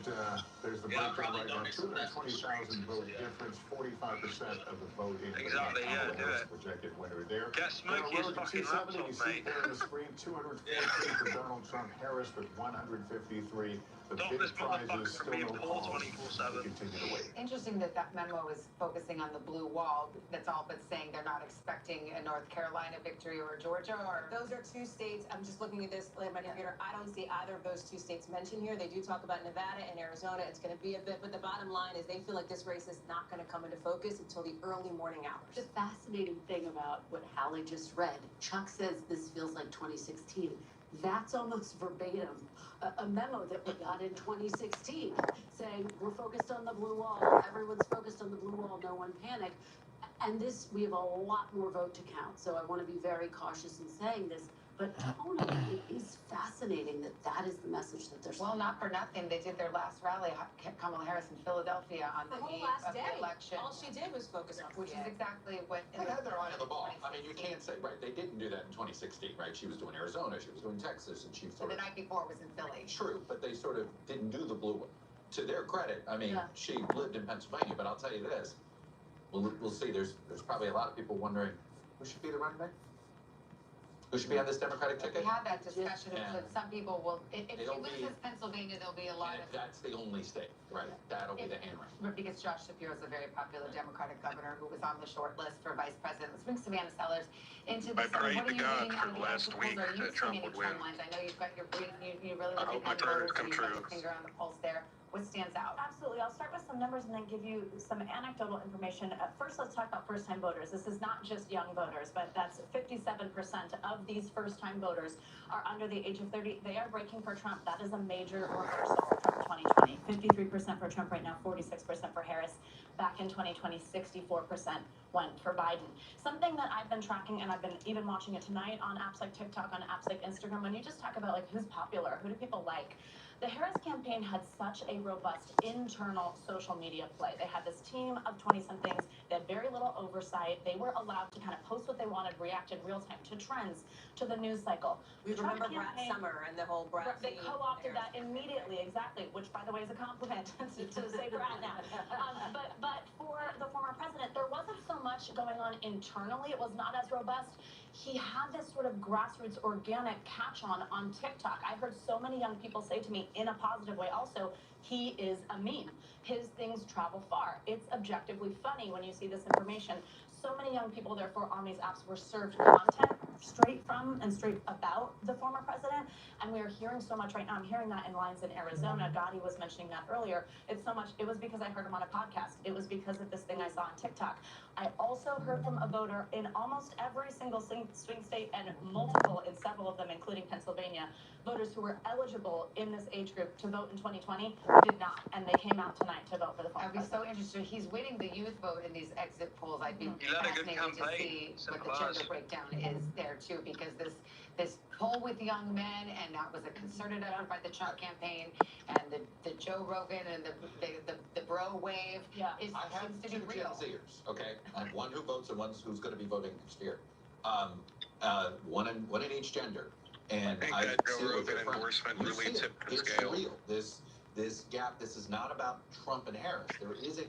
there's the breakdown right now. 220,000 vote difference, 45% of the vote in Exactly, yeah, do it. projected winner there. Get Smokey's fucking raps on, mate. There on the screen, 214 for Donald Trump, Harris with 153. The Don't big this prize motherfucker is from still being no poor call. 24/7. Continue to wait. Interesting that that memo is focusing on the blue wall. That's all but saying they're not expecting a North Carolina victory or Georgia or... Those are two states. I'm just looking at this on my computer. I don't see either of those two states mentioned here. They do talk about Nevada and Arizona. It's going to be a bit, but the bottom line is they feel like this race is not going to come into focus until the early morning hours. The fascinating thing about what Hallie just read, Chuck says this feels like 2016. That's almost verbatim a memo that we got in 2016 saying we're focused on the blue wall, everyone's focused on the blue wall, no one panic. And this, we have a lot more vote to count. So I want to be very cautious in saying this, but tonally it is fascinating that that is the message that they're Well, not for nothing. They did their last rally, Kamala Harris in Philadelphia on the eve of the election. All she did was focus on Which is exactly what... They had their eye on the ball. I mean, you can't say, right, they didn't do that in 2016, right? She was doing Arizona, she was doing Texas, and she So the night before was in Philly. True, but they sort of didn't do the blue one. To their credit, I mean, she lived in Pennsylvania, but I'll tell you this. We'll see. There's probably a lot of people wondering, who should be the running mate? Who should be on this Democratic ticket? We had that discussion, but some people will... If she It'll be- loses Pennsylvania, there'll be a lot And of... if that's the only state, right? That'll be the hammer. Because Josh Shapiro is a very popular Democratic governor who was on the short list for vice president. Let's bring Savannah Sellers into this. I prayed What are to you God reading for out of the last polls? week Are you that Trump seeing any would win. trend lines? I know you've got your brief. You really I look hope my at prayers voters come and you've got true. your finger on the pulse there. What stands out? Absolutely. I'll start with some numbers and then give you some anecdotal information. First, let's talk about first-time voters. This is not just young voters, but that's 57% of these first-time voters are under the age of 30. They are breaking for Trump. That is a major reversal from 2020. 53% for Trump right now, 46% for Harris. Back in 2020, 64% went for Biden. Something that I've been tracking, and I've been even watching it tonight on apps like TikTok, on apps like Instagram, when you just talk about like who's popular, who do people like? The Harris campaign had such a robust internal social media play. They had this team of 20-somethings. They had very little oversight. They were allowed to kind of post what they wanted, react in real time to trends, to the news cycle. We The Trump remember Brat campaign- Summer and the whole Brat They theme. co-opted that immediately, exactly, which by the way is a compliment to say Brat now. But for the former president, there wasn't so much going on internally. It was not as robust. He had this sort of grassroots organic catch-on TikTok. I heard so many young people say to me in a positive way also, he is a meme. His things travel far. It's objectively funny when you see this information. So many young people, therefore, on these apps were served content straight from and straight about the former president. And we are hearing so much right now. I'm hearing that in lines in Arizona. Gotti was mentioning that earlier. It's so much. It was because I heard him on a podcast. It was because of this thing I saw on TikTok. I also heard from a voter in almost every single swing state and multiple in several of them, including Pennsylvania, voters who were eligible in this age group to vote in 2020 did not. And they came out tonight to vote for the former I'd be president. so interested. He's winning the youth vote in these exit polls. I'd be He led a good fascinated to campaign. see what the gender breakdown is there too, because this poll with young men, and that was a concerted effort by the Trump campaign, and the Joe Rogan and the bro wave. It I have seems to two be Gen real. Zers, okay? I have one who votes and one who's going to be voting next year. One in each gender. And I think that Joe Rogan endorsement You really see it. tipped the It's scale. real. This gap, this is not about Trump and Harris. There is a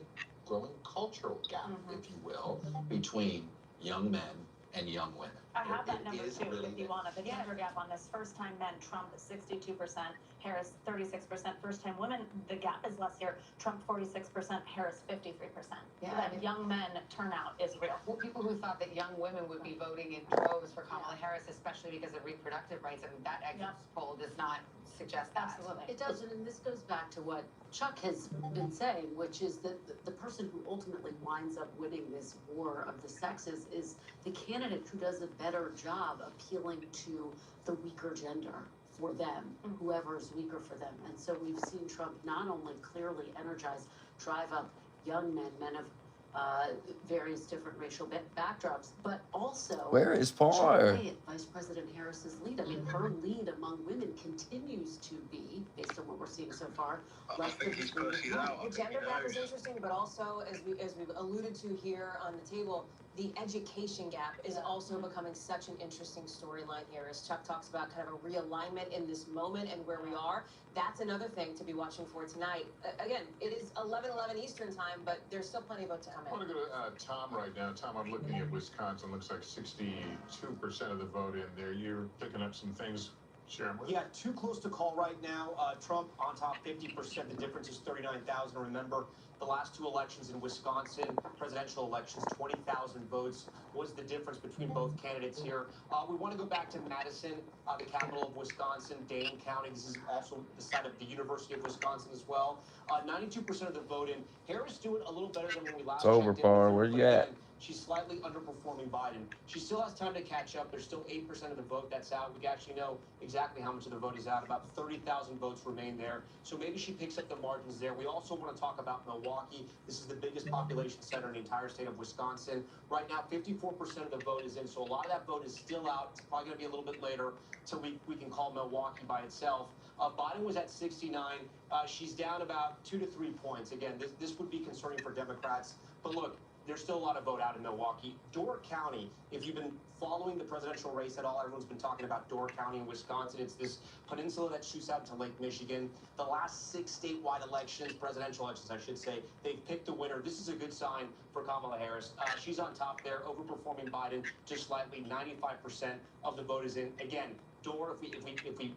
growing cultural gap, if you will, between young men and young women. I have that It number is too, really if you want it. The gender gap on this first-time men, Trump 62%, Harris 36%. First-time women, the gap is less here. Trump 46%, Harris 53%. Yeah, So I that mean- young men turnout is real. Well, people who thought that young women would be voting in droves for Kamala Harris, especially because of reproductive rights, I mean, that exit poll does not suggest that. Absolutely. It doesn't, and this goes back to what Chuck has been saying, which is that the person who ultimately winds up winning this war of the sexes is the candidate who does a better job appealing to the weaker gender for them, whoever is weaker for them. And so we've seen Trump not only clearly energize, drive up young men, men of various different racial backdrops, but also Where is chip Parr? away at Vice President Harris's lead. I mean, her lead among women continues to be, based on what we're seeing so far, less than he's the lead pussied of men. out. The gender gap is interesting, but also, as we've alluded to here on the table, the education gap is also becoming such an interesting storyline here. As Chuck talks about kind of a realignment in this moment and where we are, that's another thing to be watching for tonight. Again, it is 11:11 Eastern time, but there's still plenty of vote to come I want in. to go to Tom right now. Tom, I'm looking at Wisconsin. Looks like 62% of the vote in there. You're picking up some things. Share them with us. Yeah, too close to call right now. Trump on top 50%. The difference is 39,000. Remember, the last two elections in Wisconsin, presidential elections, 20,000 votes was the difference between both candidates here. We want to go back to Madison, the capital of Wisconsin, Dane County. This is also the site of the University of Wisconsin as well. 92% of the vote in. Harris doing a little better than when we last It's over, checked in Parr. before, Where but you at? again, she's slightly underperforming Biden. She still has time to catch up. There's still 8% of the vote that's out. We actually know exactly how much of the vote is out. About 30,000 votes remain there. So maybe she picks up the margins there. We also want to talk about Milwaukee. This is the biggest population center in the entire state of Wisconsin. Right now, 54% of the vote is in. So a lot of that vote is still out. It's probably going to be a little bit later till we can call Milwaukee by itself. Biden was at 69. She's down about 2 to 3 points. Again, this would be concerning for Democrats. But look, there's still a lot of vote out in Milwaukee. Door County, if you've been following the presidential race at all, everyone's been talking about Door County in Wisconsin. It's this peninsula that shoots out to Lake Michigan. The last 6 statewide elections, presidential elections, I should say, they've picked a winner. This is a good sign for Kamala Harris. She's on top there, overperforming Biden just slightly. 95% of the vote is in. Again, Door, if we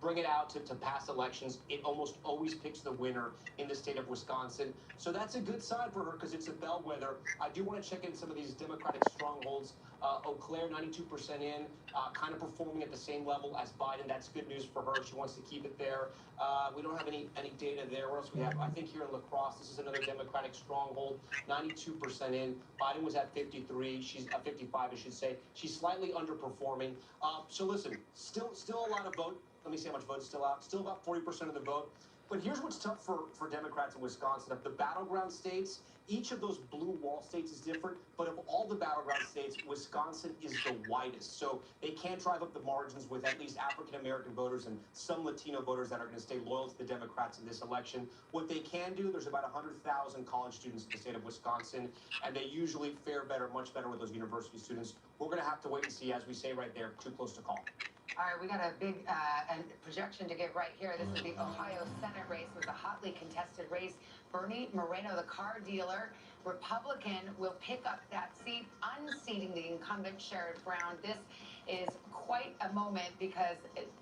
bring it out to past elections, it almost always picks the winner in the state of Wisconsin. So that's a good sign for her because it's a bellwether. I do want to check in some of these Democratic strongholds. Eau Claire, 92% in, kind of performing at the same level as Biden. That's good news for her. She wants to keep it there. We don't have any data there. What else we have? I think here in La Crosse, this is another Democratic stronghold, 92% in. Biden was at 53. She's at 55, I should say. She's slightly underperforming. So listen, still a lot of vote. Let me see how much vote is still out. Still about 40% of the vote. But here's what's tough for Democrats in Wisconsin. Of the battleground states, each of those blue wall states is different. But of all the battleground states, Wisconsin is the widest. So they can't drive up the margins with at least African-American voters and some Latino voters that are going to stay loyal to the Democrats in this election. What they can do, there's about 100,000 college students in the state of Wisconsin, and they usually fare better, much better with those university students. We're going to have to wait and see, as we say right there, too close to call. All right, we got a big projection to get right here. This is the Ohio Senate race. It was a hotly contested race. Bernie Moreno, the car dealer, Republican, will pick up that seat, unseating the incumbent Sherrod Brown. This is quite a moment because,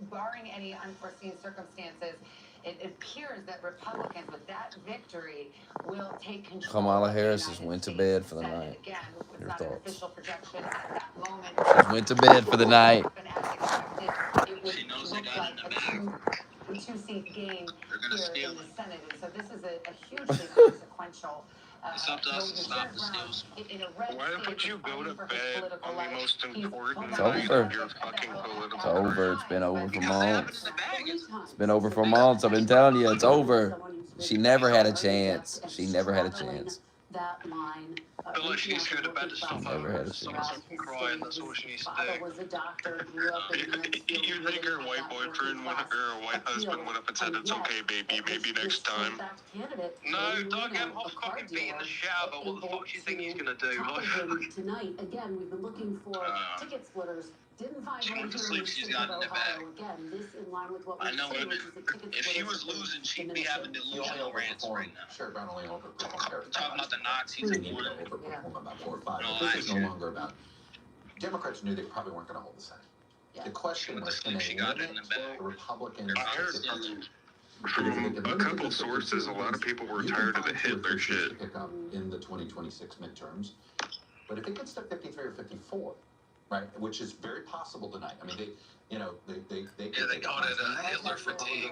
barring any unforeseen circumstances, it appears that Republicans, with that victory, will take control. Kamala Harris just went to bed for the night. Again, it's Your not an thoughts? official projection at that moment. Just went to bed for the night. She knows they got it in the bag. A 2-seat gain They're gonna here steal in the it. Senate, and so this is a hugely consequential. It's up to us to stop the steals. Why don't you go to bed on the most important It's night over. of your fucking political It's over. career? It's been over for Because they have it in months. the bag. It's been over for months. I've been telling you, it's over. She never had a chance. She never had a chance. That line. Feel like she needs to go to bed to stop Never had a someone chance. from crying. That's what she needs to Father do. was a doctor, grew up in Mansfield. You think her white boyfriend or her white husband went up and said, "It's okay, baby, maybe next time"? No, dog him off fucking being in the shower. What the fuck do you think he's gonna do? Like, Tonight, again, we've been looking for ticket splitters. Didn't find she one went to here sleep, in the she's state got of in the Ohio. bag. Again, this in line with what I we've know seen, women. which is the ticket If she splitters was losing, she'd be having delusional rants right now. Sherrod Brown only overperformed Harris. Talking about the Nazis and one. Overperformed by about 4 or 5. No, But this is no actually. longer about. Democrats knew they probably weren't going to hold the Senate. The question She went to was, can sleep, they she got it in limit the bag. the Republicans? I heard to 50? from a couple sources, a lot of people were tired of the Hitler shit. To pick up in the 2026 midterms, but if it gets to 53 or 54, right, which is very possible tonight. I mean, they called it Hitler fatigue.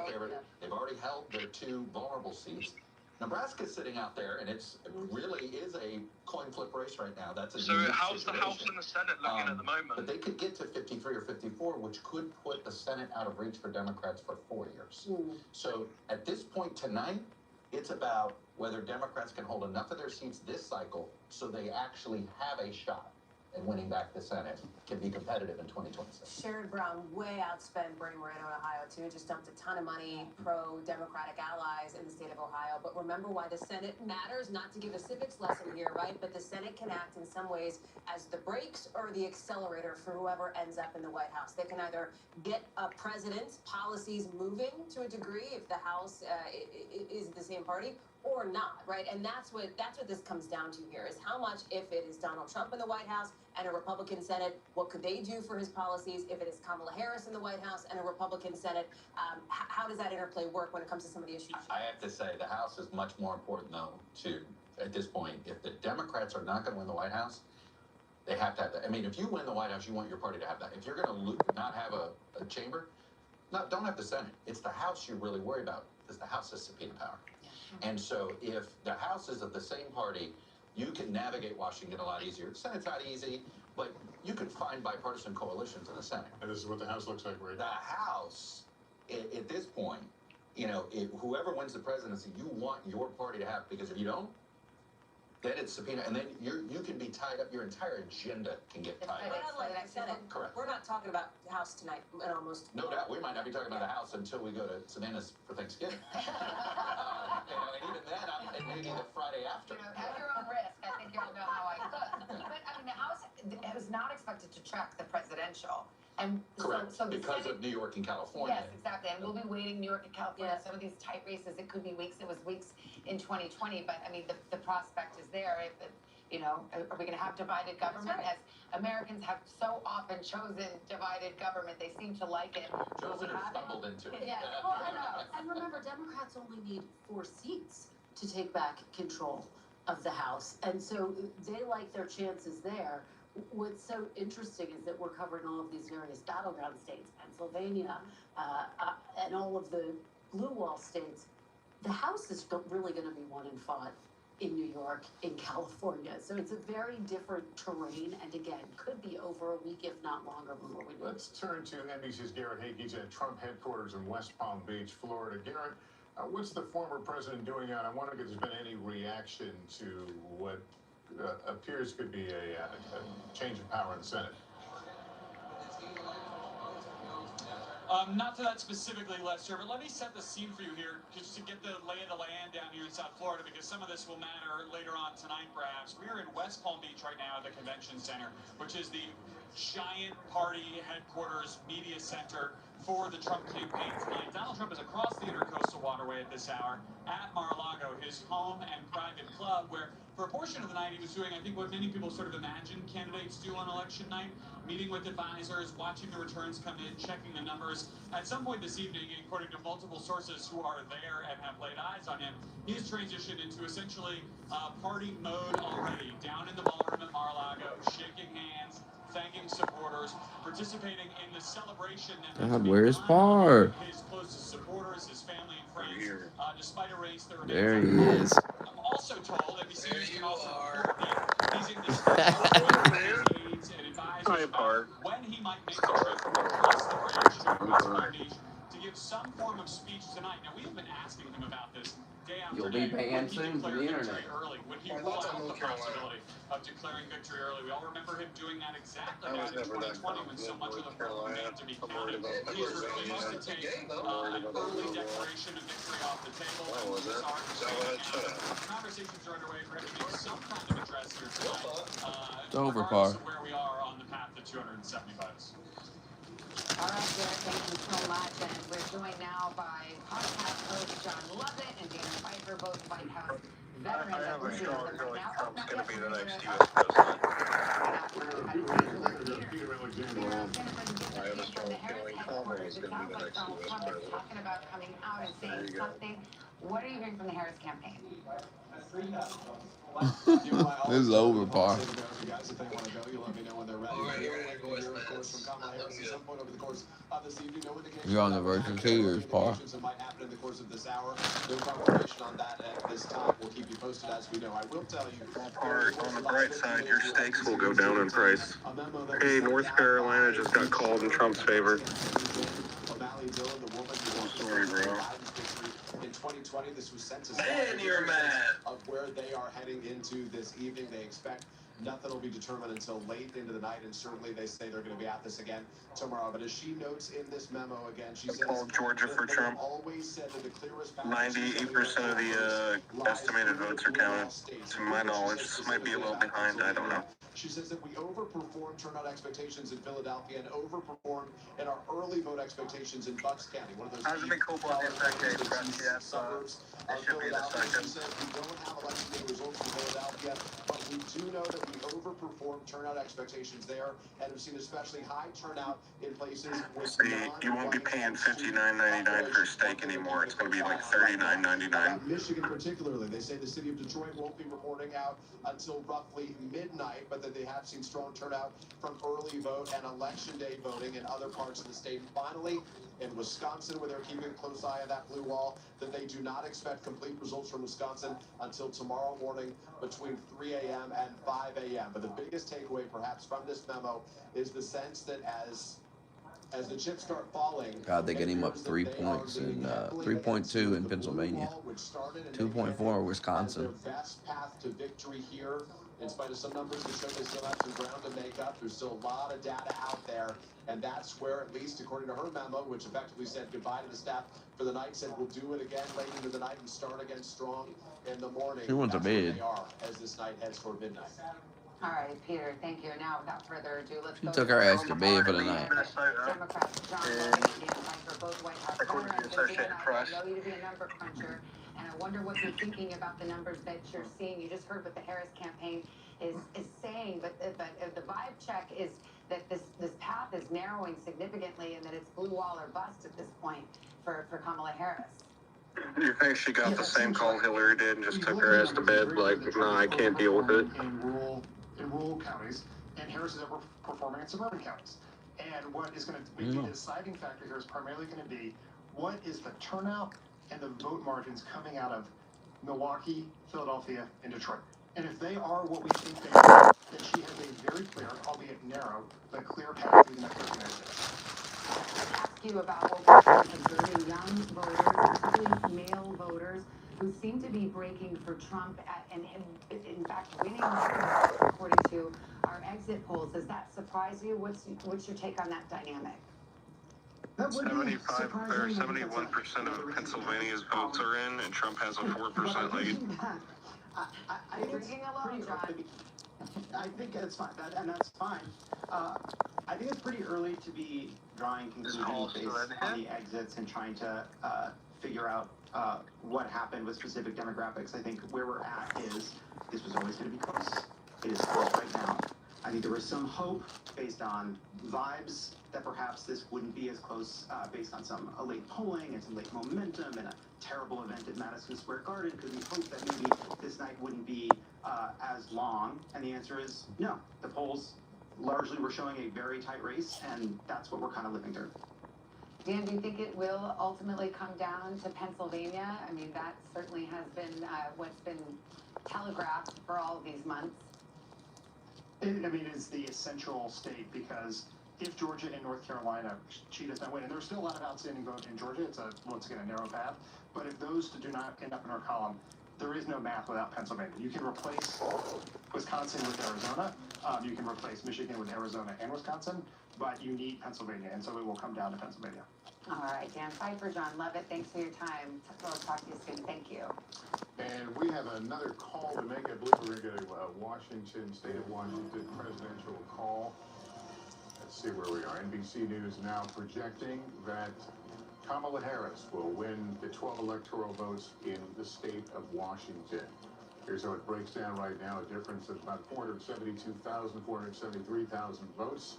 They've already held their 2 vulnerable seats. Nebraska's sitting out there, and it really is a coin flip race right now. That's a So unique how's the House situation. and the Senate looking at the moment? But they could get to 53 or 54, which could put the Senate out of reach for Democrats for 4 years. So at this point tonight, It's about whether Democrats can hold enough of their seats this cycle so they actually have a shot at winning back the Senate, can be competitive in 2026. Sherrod Brown way outspent Bernie Moreno in Ohio, too. Just dumped a ton of money, pro-Democratic allies in the state of Ohio. But remember why the Senate matters, not to give a civics lesson here, right? But the Senate can act in some ways as the brakes or the accelerator for whoever ends up in the White House. They can either get a president's policies moving to a degree if the House is the same party, or not, right? And that's what this comes down to here, is how much, if it is Donald Trump in the White House and a Republican Senate, what could they do for his policies? If it is Kamala Harris in the White House and a Republican Senate, how does that interplay work when it comes to some of the issues? I have to say, the House is much more important, though, at this point. If the Democrats are not going to win the White House, they have to have that. I mean, if you win the White House, you want your party to have that. If you're going to not have a chamber, don't have the Senate. It's the House you really worry about, because the House has subpoena power. And so if the House is of the same party, you can navigate Washington a lot easier. The Senate's not easy, but you can find bipartisan coalitions in the Senate. And this is what the House looks like right now. The House, at this point, whoever wins the presidency, you want your party to have, because if you don't, then it's subpoena, and then you can be tied up. Your entire agenda can get tied up. But unlike the Senate, Correct. we're not talking about the House tonight, and almost. No doubt, we might not be talking about the House until we go to Savannah's for Thanksgiving. And even then, it may be the Friday after. At your own risk, I think you all know how I could. But I mean, the House was not expected to track the presidential. And Correct, so the because Senate, of New York and California. Yes, exactly. And we'll be waiting New York and California. Some of these tight races, it could be weeks. It was weeks in 2020. But I mean, the prospect is there. If are we going to have divided government? As Americans have so often chosen divided government, they seem to like it. Chosen or stumbled into it. Yeah. Well, and remember, Democrats only need 4 seats to take back control of the House. And so they like their chances there. What's so interesting is that we're covering all of these various battleground states, Pennsylvania, and all of the blue wall states. The House is really going to be won and fought in New York, in California. So it's a very different terrain, and again, could be over a week, if not longer, before we know it. Let's turn to NBC's Garrett Hage's at Trump headquarters in West Palm Beach, Florida. Garrett, what's the former president doing out? I wonder if there's been any reaction to what appears could be a change of power in the Senate. Not to that specifically, Lester, but let me set the scene for you here, just to get the lay of the land down here in South Florida, because some of this will matter later on tonight, perhaps. We are in West Palm Beach right now at the Convention Center, which is the giant party headquarters media center for the Trump campaign tonight. Donald Trump is across the Intercoastal Waterway at this hour at Mar-a-Lago, his home and private club, where for a portion of the night he was doing, I think, what many people sort of imagine candidates do on election night, meeting with advisors, watching the returns come in, checking the numbers. At some point this evening, according to multiple sources who are there and have laid eyes on him, he has transitioned into essentially party mode already, down in the ballroom at Mar-a-Lago, shaking hands, thanking supporters, participating in the celebration that God, where's Parr? His closest supporters, his family and friends, despite a race that There he is. I'm also told that NBC News can also report that he's in aides and advisors when he might make the trip across the bridge to West Palm Beach to give some form of speech tonight. Now, we've been asking him about this day after You'll day. be banned soon from the internet. Early. Would he rule out the possibility of declaring victory early? We all remember him doing that exactly that in 2020 when so much of the vote remained to be counted. He has refused to take an early declaration of victory off the table. Conversations are underway for him to make some kind of address here tonight. It's over, Parr. Where we are on the path to 270 votes. All right, Garrett, thank you so much. And we're joined now by podcast host John Lovett and Dana Pfeiffer, both White House veterans. I have a strong feeling Trump's going to be the next U.S. president. I have a strong feeling Trump is going to be the next U.S. president. Talking about coming out and saying something. What are you hearing from the Harris campaign? This is over, Parr. Guys, if they want to go, you'll let me know when they're ready. Of course, from Kamala Harris at some point over the course of this evening. No indication. You're on the verge of tears, Parr. That might happen in the course of this hour. No confirmation on that at this time. We'll keep you posted as we know. I will tell you. Parr, on the bright side, your stakes will go down in price. Hey, North Carolina just got called in Trump's favor. O'Malley Dillon, the woman who sorry, bro. in 2020. 2020. This was Census Man, you're mad. of where they are heading into this evening. They expect nothing will be determined until late into the night, and certainly they say they're going to be at this again tomorrow. But as she notes in this memo again, she says Called Georgia for Trump. Always said that the clearest path 98% of the estimated votes are counted. To my knowledge, this might be a little behind. I don't know. She says that we overperformed turnout expectations in Philadelphia and overperformed in our early vote expectations in Bucks County. One of those Hasn't been cool on Impact Day press yet, suburbs that of should be in a Philadelphia. second. She says we don't have election day results from Philadelphia, but we do know that we overperformed turnout expectations there and have seen especially high turnout in places with See, you won't be paying $59.99 for a steak anymore. It's going to be like $39.99. Michigan particularly, they say the city of Detroit won't be reporting out until roughly midnight, but that they have seen strong turnout from early vote and election day voting in other parts of the state. And finally, in Wisconsin, where they're keeping a close eye on that blue wall, that they do not expect complete results from Wisconsin until tomorrow morning between 3 a.m. and 5 a.m. But the biggest takeaway, perhaps, from this memo is the sense that as the chips start falling, God, they get him up 3 points in 3.2 in Pennsylvania, 2.4 Wisconsin. Their best path to victory here, in spite of some numbers that show they still have some ground to make up. There's still a lot of data out there, and that's where, at least according to her memo, which effectively said goodbye to the staff for the night, said we'll do it again late into the night and start again strong in the morning. She went to bed. They are as this night heads toward midnight. All right, Peter, thank you. Now, without further ado, let's She go took her ass to bed for the night. Democrats, John Lewis, again, fight for both White House According to the veterans. And Associated Press. I know you to be a number cruncher, and I wonder what you're thinking about the numbers that you're seeing. You just heard what the Harris campaign is saying, but the vibe check is that this path is narrowing significantly, and that it's blue wall or bust at this point for Kamala Harris. You think she got the same call Hillary did and just took her ass to bed? Like, no, I can't deal with it. In rural counties, and Harris is overperforming in suburban counties. And what is going to be the deciding factor here is primarily going to be what is the turnout and the vote margins coming out of Milwaukee, Philadelphia, and Detroit. And if they are what we think they are, then she has a very clear, albeit narrow, but clear path through the next 30 minutes. Ask you about what we're observing young voters, particularly male voters, who seem to be breaking for Trump and in fact winning according to our exit polls. Does that surprise you? What's your take on that dynamic? 75 or 71% of Pennsylvania's votes are in, and Trump has a 4% lead. You're drinking alone, John. I think that's fine, and that's fine. I think it's pretty early to be drawing conclusions based on the exits and trying to figure out what happened with specific demographics. I think where we're at is this was always going to be close. It is close right now. I think there was some hope based on vibes that perhaps this wouldn't be as close based on some late polling and some late momentum and a terrible event at Madison Square Garden. Could we hope that maybe this night wouldn't be as long? And the answer is no. The polls largely were showing a very tight race, and that's what we're kind of living through. Dan, do you think it will ultimately come down to Pennsylvania? I mean, that certainly has been what's been telegraphed for all of these months. It's the essential state, because if Georgia and North Carolina, she does not win, and there's still a lot of outstanding vote in Georgia, it's once again a narrow path, but if those do not end up in our column, there is no math without Pennsylvania. You can replace Wisconsin with Arizona, you can replace Michigan with Arizona and Wisconsin, but you need Pennsylvania, and so it will come down to Pennsylvania. All right, Dan Pfeiffer, John Levitt, thanks for your time. We'll talk to you soon. Thank you. And we have another call to make. I believe we're going to get a Washington, state of Washington presidential call. Let's see where we are. NBC News now projecting that Kamala Harris will win the 12 electoral votes in the state of Washington. Here's how it breaks down right now. A difference of about 472,000, 473,000 votes.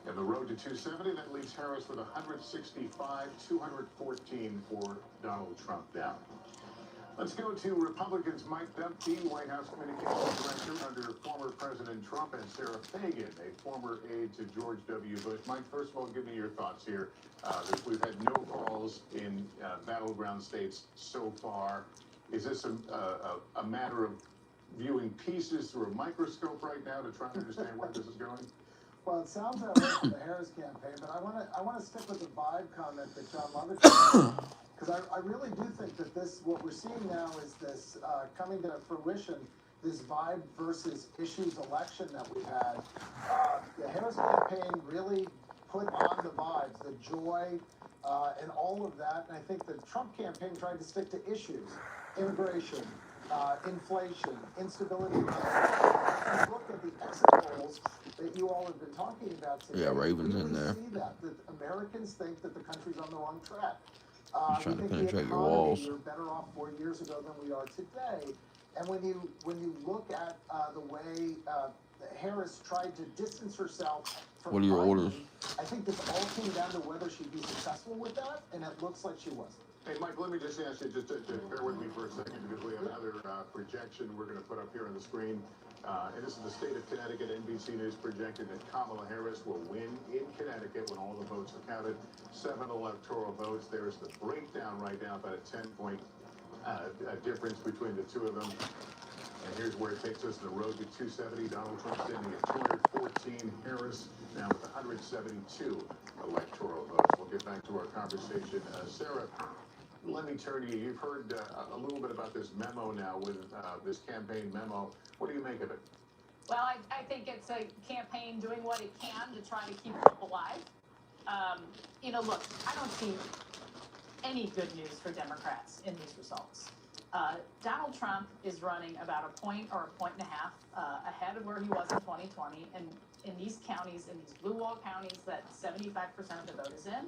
And the road to 270, that leaves Harris with 165, 214 for Donald Trump down. Let's go to Republicans Mike Bempke, White House Communications Director under former President Trump, and Sarah Pagan, a former aide to George W. Bush. Mike, first of all, give me your thoughts here. We've had no calls in battleground states so far. Is this a matter of viewing pieces through a microscope right now to try to understand where this is going? Well, it sounds that way for the Harris campaign, but I want to stick with the vibe comment that John Lovett made. Because I really do think that what we're seeing now is this coming to fruition, this vibe versus issues election that we've had. The Harris campaign really put on the vibes, the joy, and all of that. And I think the Trump campaign tried to stick to issues, immigration, inflation, instability. If you look at the exit polls that you all have been talking about today, Yeah, Ravens we in there. see that Americans think that the country's on the wrong track. Trying to we think penetrate the your economy, walls. we were better off 4 years ago than we are today. And when you look at the way Harris tried to distance herself from What are your Biden, orders? I think this all came down to whether she'd be successful with that, and it looks like she wasn't. Hey, Mike, let me just ask you, just to bear with me for a second, because we have another projection we're going to put up here on the screen. And this is the state of Connecticut. NBC News projected that Kamala Harris will win in Connecticut when all the votes are counted. 7 electoral votes. There's the breakdown right now, about a 10-point difference between the two of them. And here's where it takes us, the road to 270. Donald Trump standing at 214. Harris now with 172 electoral votes. We'll get back to our conversation. Sarah, let me turn to you. You've heard a little bit about this memo now with this campaign memo. What do you make of it? Well, I think it's a campaign doing what it can to try to keep hope alive. Look, I don't see any good news for Democrats in these results. Donald Trump is running about a point or a point and a half ahead of where he was in 2020. And in these counties, in these blue wall counties that 75% of the vote is in.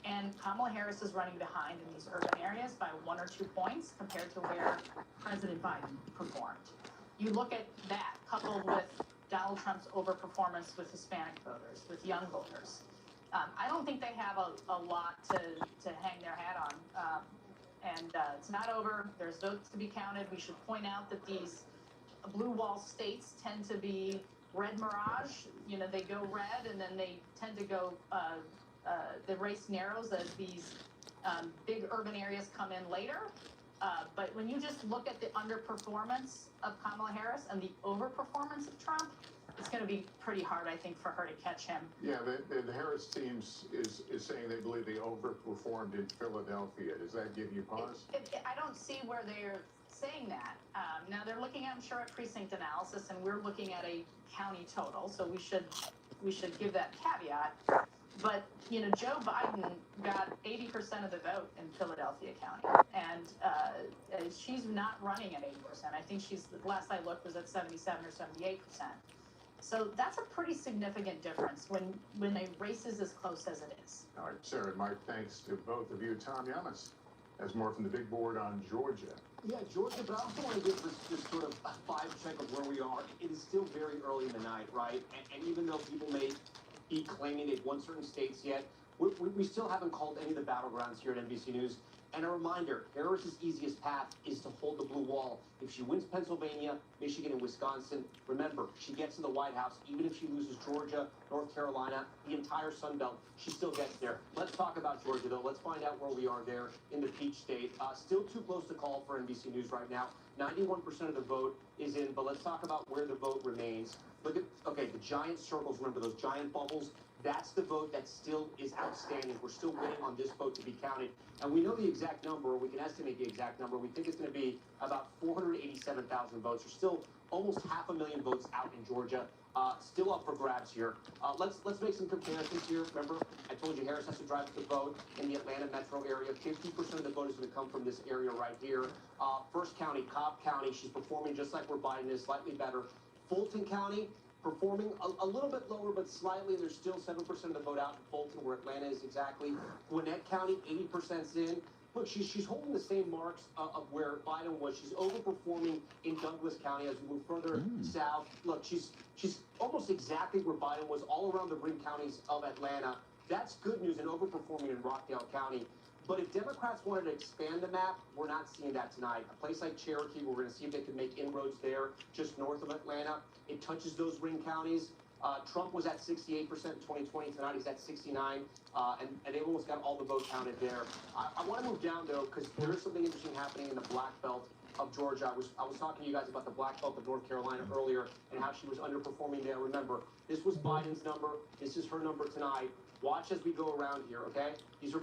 And Kamala Harris is running behind in these urban areas by 1 or 2 points compared to where President Biden performed. You look at that coupled with Donald Trump's overperformance with Hispanic voters, with young voters. I don't think they have a lot to hang their hat on. It's not over. There's votes to be counted. We should point out that these blue wall states tend to be red mirage. They go red and then they tend to go, the race narrows as these big urban areas come in later. But when you just look at the underperformance of Kamala Harris and the overperformance of Trump, it's going to be pretty hard, I think, for her to catch him. Yeah, the Harris team is saying they believe they overperformed in Philadelphia. Does that give you pause? I don't see where they're saying that. Now they're looking, I'm sure, at precinct analysis, and we're looking at a county total, so we should give that caveat. But Joe Biden got 80% of the vote in Philadelphia County, and she's not running at 80%. I think the last I looked was at 77 or 78%. So that's a pretty significant difference when a race is as close as it is. All right, Sarah and Mike, thanks to both of you. Tom Yamas has more from the big board on Georgia. Yeah, Georgia, but I also want to give this sort of a vibe check of where we are. It is still very early in the night, right? And even though people may be claiming they've won certain states yet, we still haven't called any of the battlegrounds here at NBC News. And a reminder, Harris's easiest path is to hold the blue wall. If she wins Pennsylvania, Michigan, and Wisconsin, remember, she gets to the White House. Even if she loses Georgia, North Carolina, the entire Sun Belt, she still gets there. Let's talk about Georgia, though. Let's find out where we are there in the Peach State. Still too close to call for NBC News right now. 91% of the vote is in, but let's talk about where the vote remains. Look at, okay, the giant circles, remember those giant bubbles? That's the vote that still is outstanding. We're still waiting on this vote to be counted. And we know the exact number, or we can estimate the exact number. We think it's going to be about 487,000 votes. There's still almost 500,000 votes out in Georgia. Still up for grabs here. Let's make some comparisons here. Remember, I told you Harris has to drive the vote in the Atlanta metro area. 50% of the vote is going to come from this area right here. First county, Cobb County, she's performing just like where Biden is, slightly better. Fulton County, performing a little bit lower, but slightly. There's still 7% of the vote out in Fulton, where Atlanta is exactly. Gwinnett County, 80% in. Look, she's holding the same marks of where Biden was. She's overperforming in Douglas County as we move further south. Look, she's almost exactly where Biden was all around the ring counties of Atlanta. That's good news, and overperforming in Rockdale County. But if Democrats wanted to expand the map, we're not seeing that tonight. A place like Cherokee, we're going to see if they can make inroads there, just north of Atlanta. It touches those ring counties. Trump was at 68% in 2020. Tonight he's at 69, and they almost got all the vote counted there. I want to move down, though, because there is something interesting happening in the Black Belt of Georgia. I was talking to you guys about the Black Belt of North Carolina earlier and how she was underperforming there. Remember, this was Biden's number. This is her number tonight. Watch as we go around here, okay? These are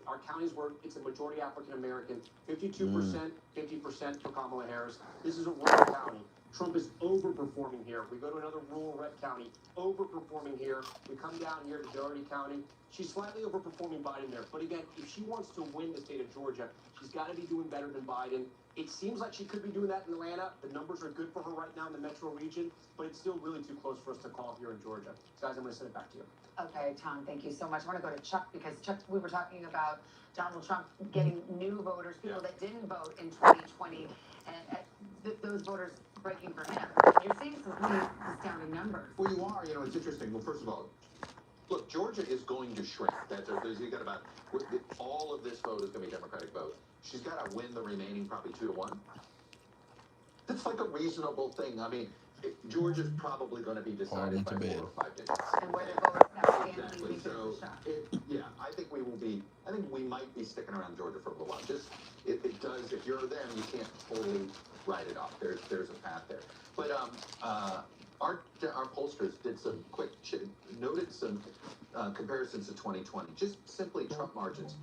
our counties where it's a majority African American, 52%, 50% for Kamala Harris. This is a rural county. Trump is overperforming here. We go to another rural red county, overperforming here. We come down here to Doherty County. She's slightly overperforming Biden there. But again, if she wants to win the state of Georgia, she's got to be doing better than Biden. It seems like she could be doing that in Atlanta. The numbers are good for her right now in the metro region, but it's still really too close for us to call here in Georgia. So guys, I'm going to send it back to you. Okay, Tom, thank you so much. I want to go to Chuck because Chuck, we were talking about Donald Trump getting new voters, people that didn't vote in 2020, and those voters breaking for him. You're seeing some pretty astounding numbers. Well, you are. It's interesting. Well, first of all, look, Georgia is going to shrink. You got about all of this vote is going to be Democratic vote. She's got to win the remaining probably 2-1. That's like a reasonable thing. I mean, Georgia's probably going to be decided by 4 or 5 days. And where the voters now Exactly. So, I think we might be sticking around Georgia for a little while. Just it does. If you're them, you can't totally write it off. There's a path there. But our pollsters did some noted some comparisons to 2020. Just simply Trump margins.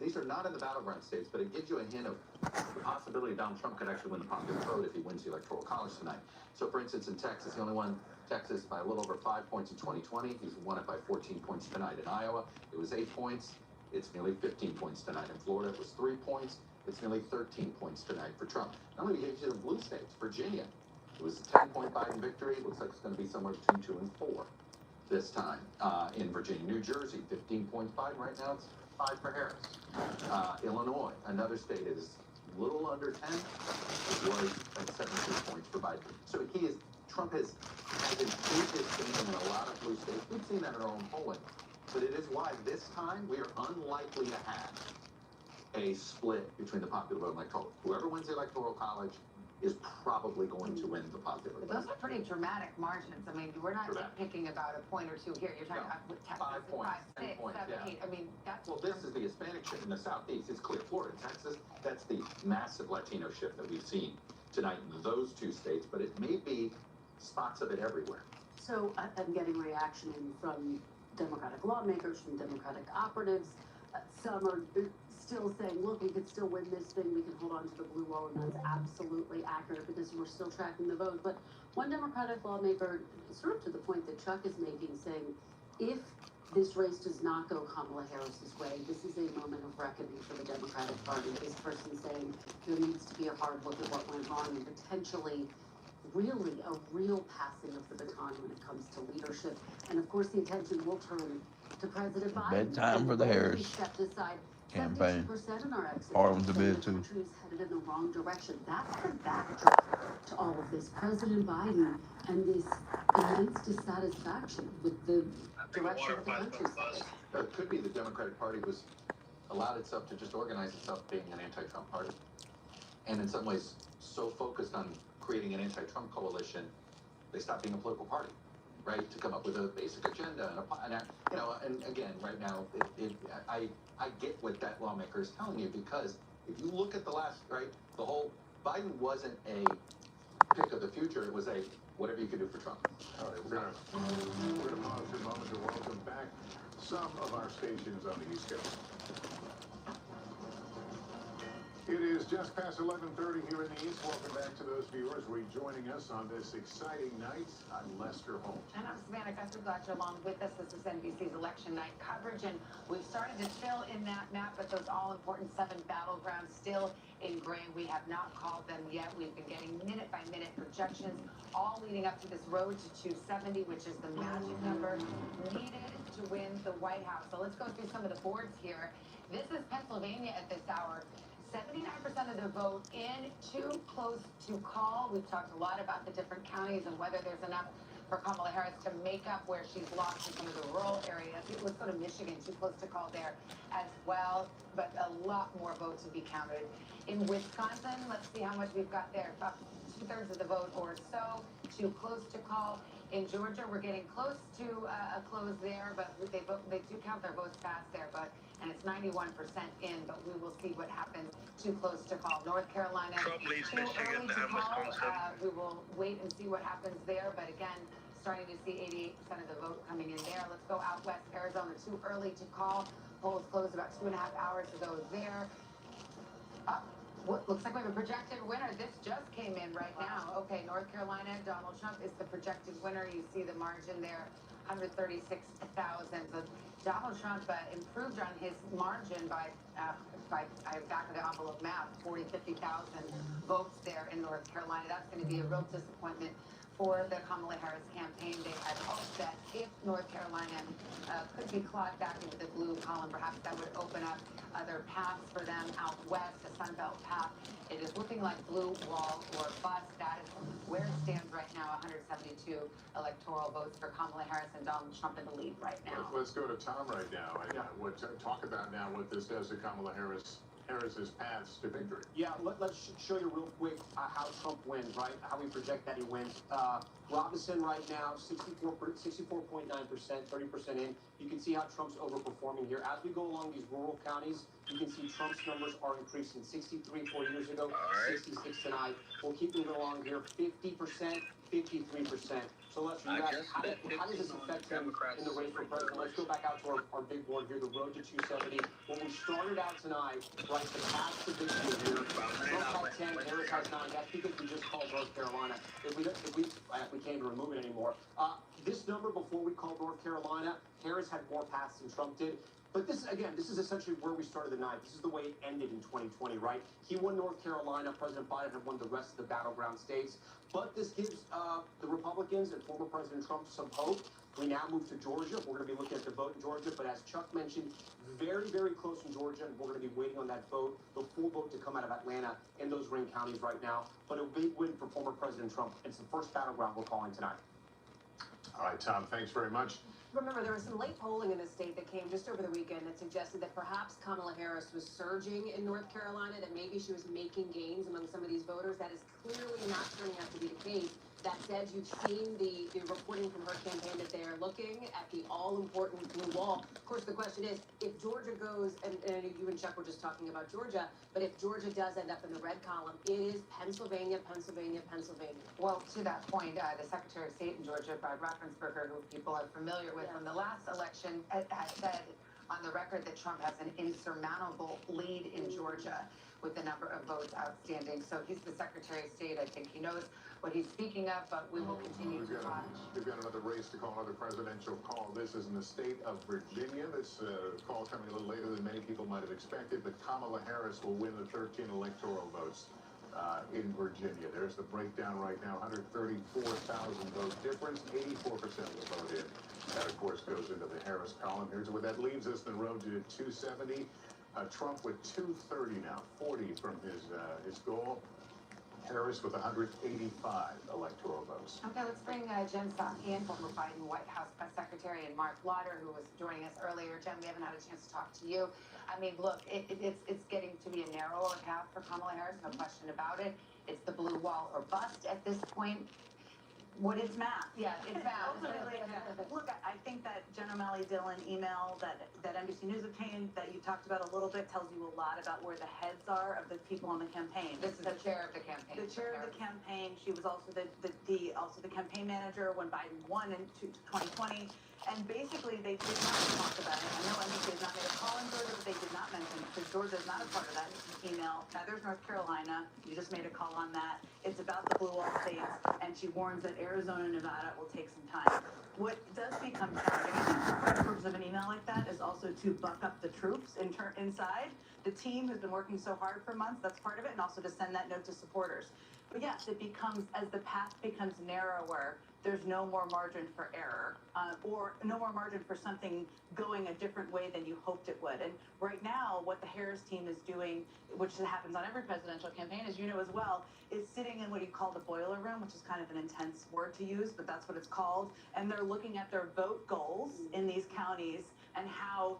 These are not in the battleground states, but it gives you a hint of the possibility Donald Trump could actually win the popular vote if he wins the electoral college tonight. So, for instance, in Texas, he only won Texas by a little over 5 points in 2020. He's won it by 14 points tonight. In Iowa, it was 8 points. It's nearly 15 points tonight. In Florida, it was 3 points. It's nearly 13 points tonight for Trump. Not only gives you the blue states, Virginia, it was a 10-point Biden victory. It looks like it's going to be somewhere between 2 and 4 this time in Virginia. New Jersey, 15-point Biden. Right now, it's 5 for Harris. Illinois, another state, is a little under 10. It was at 17 points for Biden. So Trump has improved his standing in a lot of blue states. We've seen that in our own polling. But it is why this time we are unlikely to have a split between the popular vote and electoral. Whoever wins the electoral college is probably going to win the popular vote. Those are pretty dramatic margins. I mean, we're not picking about a point or 2 here. You're talking about Texas, 5 points, 5, 6, 10 points, 7, 8. I mean, that's... Well, this is the Hispanic shift in the Southeast. It's clear. Florida, Texas, that's the massive Latino shift that we've seen tonight in those 2 states, but it may be spots of it everywhere. So I'm getting reaction from Democratic lawmakers, from Democratic operatives. Some are still saying, look, we could still win this thing, we can hold on to the blue wall, and that's absolutely accurate because we're still tracking the vote. But one Democratic lawmaker, sort of to the point that Chuck is making, saying, if this race does not go Kamala Harris's way, this is a moment of reckoning for the Democratic Party. This person saying there needs to be a hard look at what went wrong and potentially really a real passing of the baton when it comes to leadership. And of course, the attention will turn to President Biden. Bedtime for the Harris Stepped aside. campaign. 72% in our exit Harlem's a polls bit say the too. country is headed in the wrong direction. That's the backdrop to all of this. President Biden and this immense dissatisfaction with the direction of the country. It could be the Democratic Party was allowed itself to just organize itself being an anti-Trump party. And in some ways, so focused on creating an anti-Trump coalition, they stopped being a political party, right? To come up with a basic agenda and again, right now, I get what that lawmaker is telling you, because if you look at the last, the whole Biden wasn't a pick of the future. It was a whatever you could do for Trump. All right, we're gonna pause for a moment to welcome back some of our stations on the East Coast. It is just past 11:30 here in the East. Welcome back to those viewers rejoining us on this exciting night. I'm Lester Holmes. And I'm Savannah Guthrie. Glad you're along with us. This is NBC's election night coverage, and we've started to fill in that map, but those all-important 7 battlegrounds still in gray. We have not called them yet. We've been getting minute-by-minute projections, all leading up to this road to 270, which is the magic number needed to win the White House. So let's go through some of the boards here. This is Pennsylvania at this hour. 79% of the vote in, too close to call. We've talked a lot about the different counties and whether there's enough for Kamala Harris to make up where she's lost in some of the rural areas. Let's go to Michigan, too close to call there as well, but a lot more votes to be counted. In Wisconsin, let's see how much we've got there. About 2/3 of the vote or so, too close to call. In Georgia, we're getting close to a close there, but they do count their votes fast there, and it's 91% in, but we will see what happens. Too close to call. North Carolina, Trump leads too Michigan early to and call. Wisconsin. We will wait and see what happens there, but again, starting to see 88% of the vote coming in there. Let's go out west, Arizona. Too early to call. Polls closed about 2.5 hours ago there. What looks like we have a projected winner. This just came in right now. Okay, North Carolina, Donald Trump is the projected winner. You see the margin there, 136,000. So Donald Trump improved on his margin by back of the envelope math, 50,000 votes there in North Carolina. That's going to be a real disappointment for the Kamala Harris campaign. They had hoped that if North Carolina could be clawed back into the blue column, perhaps that would open up other paths for them out west, the Sun Belt path. It is looking like blue wall or bust. That is where it stands right now, 172 electoral votes for Kamala Harris and Donald Trump in the lead right now. Let's go to Tom right now. And talk about now what this does to Kamala Harris's paths to victory. Yeah, let's show you real quick how Trump wins, right? How we project that he wins. Robinson right now, 64.9%, 30% in. You can see how Trump's overperforming here. As we go along these rural counties, you can see Trump's numbers are increasing. 63 4 years ago, 66 tonight. We'll keep moving along here. 50%, 53%. So let's react. How does this affect him in the race for president? Let's go back out to our big board here, the road to 270. When we started out tonight, right, the path to victory here, Trump had 10, Harris has 9. That's because we just called North Carolina. If we can't even remove it anymore. This number before we called North Carolina, Harris had more paths than Trump did. But this is essentially where we started the night. This is the way it ended in 2020, right? He won North Carolina. President Biden had won the rest of the battleground states. But this gives the Republicans and former President Trump some hope. We now move to Georgia. We're going to be looking at the vote in Georgia. But as Chuck mentioned, very, very close in Georgia. And we're going to be waiting on that vote, the full vote to come out of Atlanta in those ring counties right now. But a big win for former President Trump. It's the first battleground we're calling tonight. All right, Tom, thanks very much. Remember, there was some late polling in the state that came just over the weekend that suggested that perhaps Kamala Harris was surging in North Carolina, that maybe she was making gains among some of these voters. That is clearly not turning out to be the case. That said, you've seen the reporting from her campaign that they are looking at the all-important blue wall. Of course, the question is, if Georgia goes, and you and Chuck were just talking about Georgia, but if Georgia does end up in the red column, it is Pennsylvania, Pennsylvania, Pennsylvania. Well, to that point, the Secretary of State in Georgia, Bob Raffensperger, who people are familiar with from the last election, has said on the record that Trump has an insurmountable lead in Georgia with the number of votes outstanding. So he's the Secretary of State. I think he knows what he's speaking of, but we will continue to watch. We've got another race to call, another presidential call. This is in the state of Virginia. This call coming a little later than many people might have expected, but Kamala Harris will win the 13 electoral votes in Virginia. There's the breakdown right now, 134,000 vote difference, 84% of the vote in. That, of course, goes into the Harris column. Here's where that leaves us, the road to 270. Trump with 230 now, 40 from his goal. Harris with 185 electoral votes. Okay, let's bring Jen Psaki in, former Biden White House press secretary, and Mark Lauder, who was joining us earlier. Jen, we haven't had a chance to talk to you. I mean, look, it's getting to be a narrower path for Kamala Harris, no question about it. It's the blue wall or bust at this point. It's math. Yeah, it's math. Look, I think that Jen O'Malley-Dillon email that NBC News obtained that you talked about a little bit tells you a lot about where the heads are of the people on the campaign. This is the chair of the campaign. The chair of the campaign. She was also the campaign manager when Biden won in 2020. And basically, they did not talk about it. I know NBC has not made a call in Georgia, but they did not mention it because Georgia is not a part of that email. Neither is North Carolina. You just made a call on that. It's about the blue wall states, and she warns that Arizona and Nevada will take some time. What does become challenging, I think the purpose of an email like that is also to buck up the troops inside. The team has been working so hard for months, that's part of it, and also to send that note to supporters. But yes, it becomes, as the path becomes narrower, there's no more margin for error, or no more margin for something going a different way than you hoped it would. And right now, what the Harris team is doing, which happens on every presidential campaign, as you know as well, is sitting in what you call the boiler room, which is kind of an intense word to use, but that's what it's called. And they're looking at their vote goals in these counties and how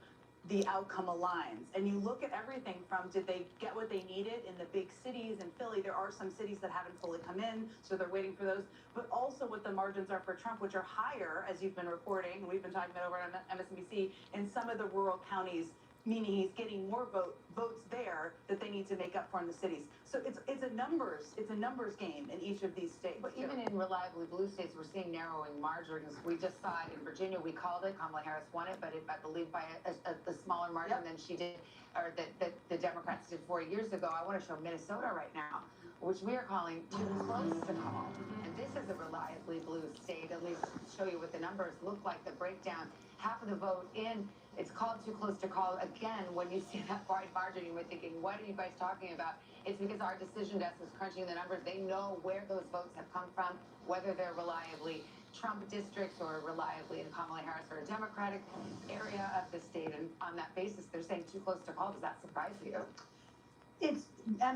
the outcome aligns. And you look at everything from, did they get what they needed in the big cities? In Philly, there are some cities that haven't fully come in, so they're waiting for those. But also what the margins are for Trump, which are higher, as you've been reporting, and we've been talking about over on MSNBC, in some of the rural counties, meaning he's getting more votes there that they need to make up for in the cities. So it's a numbers game in each of these states. But even in reliably blue states, we're seeing narrowing margins. We just saw it in Virginia. We called it. Kamala Harris won it, but I believe by a smaller margin than she did, or that the Democrats did 4 years ago. I want to show Minnesota right now, which we are calling too close to call. And this is a reliably blue state. At least show you what the numbers look like, the breakdown. Half of the vote in, it's called too close to call. Again, when you see that wide margin, you were thinking, what are you guys talking about? It's because our decision desk is crunching the numbers. They know where those votes have come from, whether they're reliably Trump districts or reliably in Kamala Harris or a Democratic area of the state. And on that basis, they're saying too close to call. Does that surprise you?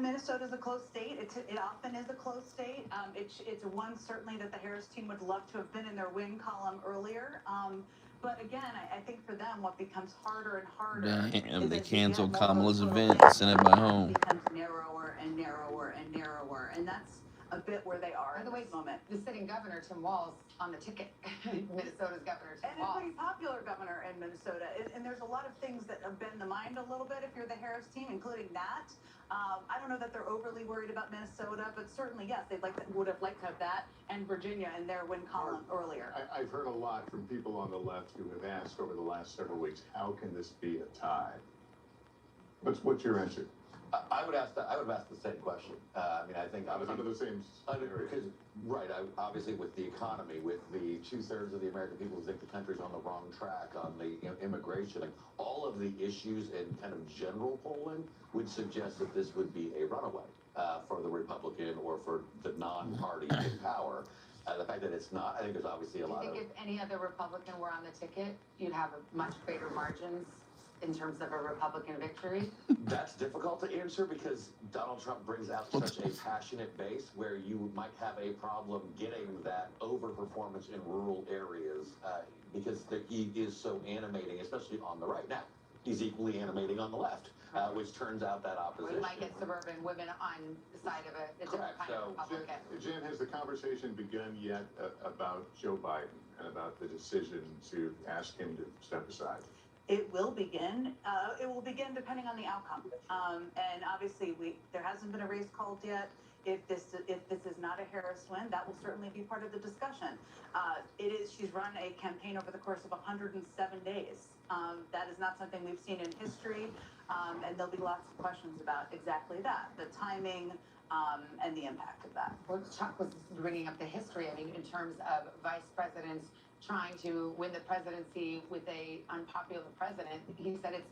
Minnesota's a close state. It often is a close state. It's one certainly that the Harris team would love to have been in their win column earlier. But again, I think for them, what becomes harder and harder. Damn, they canceled Kamala's event and sent it by home. It becomes narrower and narrower and narrower, and that's a bit where they are By the at way, this moment. the sitting governor, Tim Walz, on the ticket. Minnesota's governor, Tim And a Walz. pretty popular governor in Minnesota. And there's a lot of things that have been the mind a little bit if you're the Harris team, including that. I don't know that they're overly worried about Minnesota, but certainly, yes, would have liked to have that and Virginia in their win column earlier. I've heard a lot from people on the left who have asked over the last several weeks, how can this be a tie? What's your answer? I would have asked the same question. I mean, I think obviously under the same scenario. because obviously with the economy, with the 2/3 of the American people who think the country's on the wrong track on the immigration, like all of the issues in kind of general polling would suggest that this would be a runaway for the Republican or for the non-party in power. The fact that it's not, I think there's obviously a lot of. Do you think if any other Republican were on the ticket, you'd have a much greater margins in terms of a Republican victory? That's difficult to answer because Donald Trump brings out such a passionate base where you might have a problem getting that overperformance in rural areas because he is so animating, especially on the right. Now, he's equally animating on the left, which turns out that opposition. We might get suburban women on the side of a different kind of Republican. Jen, has the conversation begun yet about Joe Biden and about the decision to ask him to step aside? It will begin. It will begin depending on the outcome. And obviously, there hasn't been a race called yet. If this is not a Harris win, that will certainly be part of the discussion. She's run a campaign over the course of 107 days. That is not something we've seen in history, and there'll be lots of questions about exactly that, the timing, and the impact of that. Well, Chuck was bringing up the history. I mean, in terms of vice presidents trying to win the presidency with a unpopular president, he said it's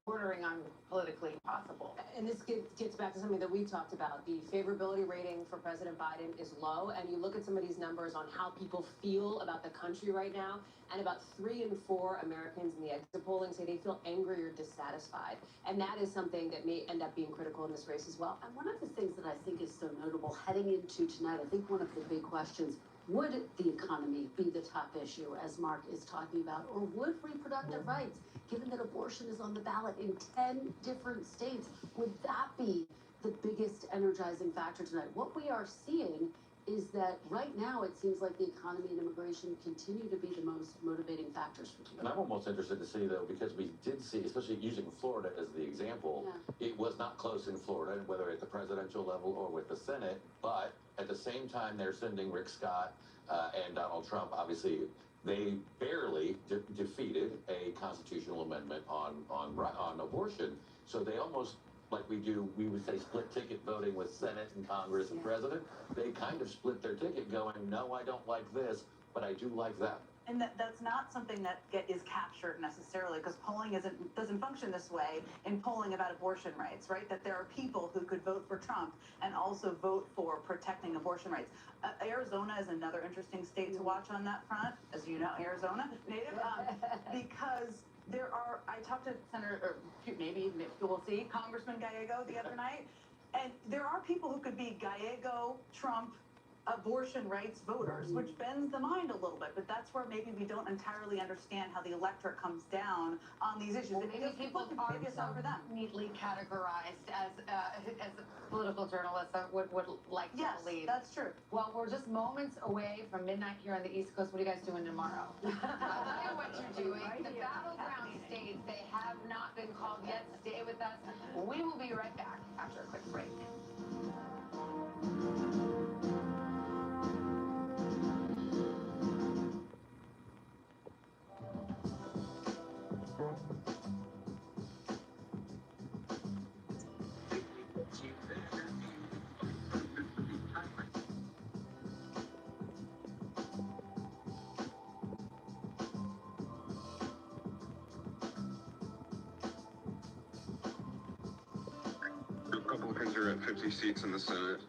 bordering on politically impossible. And this gets back to something that we talked about. The favorability rating for President Biden is low, and you look at some of these numbers on how people feel about the country right now, and about 3 in 4 Americans in the exit polling say they feel angry or dissatisfied. And that is something that may end up being critical in this race as well. And one of the things that I think is so notable heading into tonight, I think one of the big questions, would the economy be the top issue, as Mark is talking about, or would reproductive rights, given that abortion is on the ballot in 10 different states, would that be the biggest energizing factor tonight? What we are seeing is that right now it seems like the economy and immigration continue to be the most motivating factors for people. And I'm almost interested to see, though, because we did see, especially using Florida as the example, it was not close in Florida, whether at the presidential level or with the Senate, but at the same time they're sending Rick Scott and Donald Trump, obviously, they barely defeated a constitutional amendment on abortion. So they almost, like we would say split ticket voting with Senate and Congress and President. They kind of split their ticket going, no, I don't like this, but I do like that. And that's not something that is captured necessarily, because polling doesn't function this way in polling about abortion rights, right? That there are people who could vote for Trump and also vote for protecting abortion rights. Arizona is another interesting state to watch on that front, as you know, Arizona native, because I talked to Senator, or maybe we'll see, Congressman Gallego the other night, and there are people who could be Gallego, Trump, abortion rights voters, which bends the mind a little bit, but that's where maybe we don't entirely understand how the electorate comes down on these issues. Well, maybe people maybe it's not for them. neatly categorized as political journalists would like to believe. Yes, that's true. Well, we're just moments away from midnight here on the East Coast. What are you guys doing tomorrow? I'll tell you what you're doing. The battleground states, they have not been called yet. Stay with us. We will be right back after a quick break. Republicans are at 50 seats in the Senate.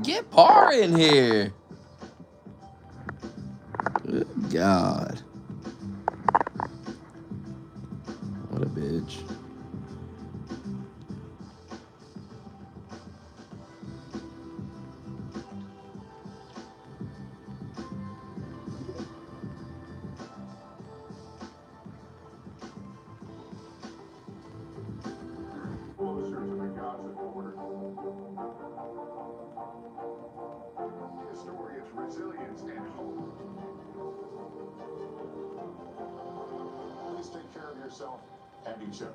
Get Par in here. Good God. What a bitch. Closer to the Gaza border. The story is resilience and hope. Please take care of yourself and each other.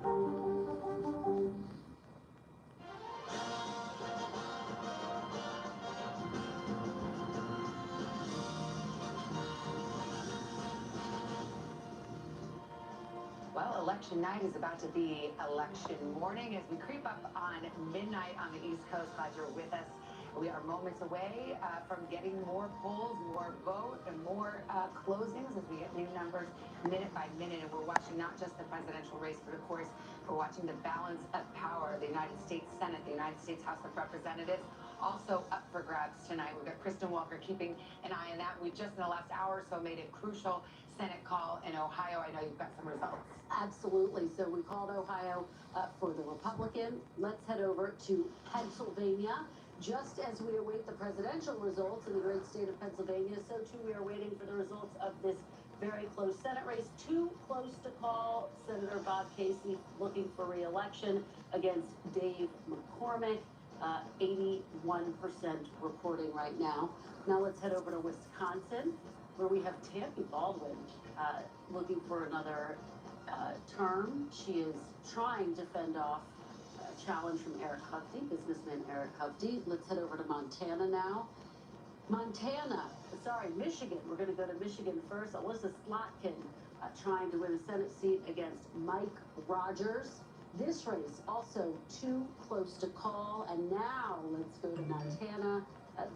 Well, election night is about to be election morning as we creep up on midnight on the East Coast. Glad you're with us. We are moments away from getting more polls, more vote, and more closings as we get new numbers minute by minute. And we're watching not just the presidential race, but of course, we're watching the balance of power. The United States Senate, the United States House of Representatives, also up for grabs tonight. We've got Kristen Walker keeping an eye on that. We just in the last hour or so made a crucial Senate call in Ohio. I know you've got some results. Absolutely. So we called Ohio for the Republican. Let's head over to Pennsylvania. Just as we await the presidential results in the great state of Pennsylvania, so too we are waiting for the results of this very close Senate race. Too close to call. Senator Bob Casey looking for re-election against Dave McCormick. 81% reporting right now. Now let's head over to Wisconsin, where we have Tammy Baldwin looking for another term. She is trying to fend off a challenge from Eric Hufty, businessman Eric Hufty. Let's head over to Montana now. Michigan. We're going to go to Michigan first. Alyssa Slotkin trying to win a Senate seat against Mike Rogers. This race also too close to call. And now let's go to Montana.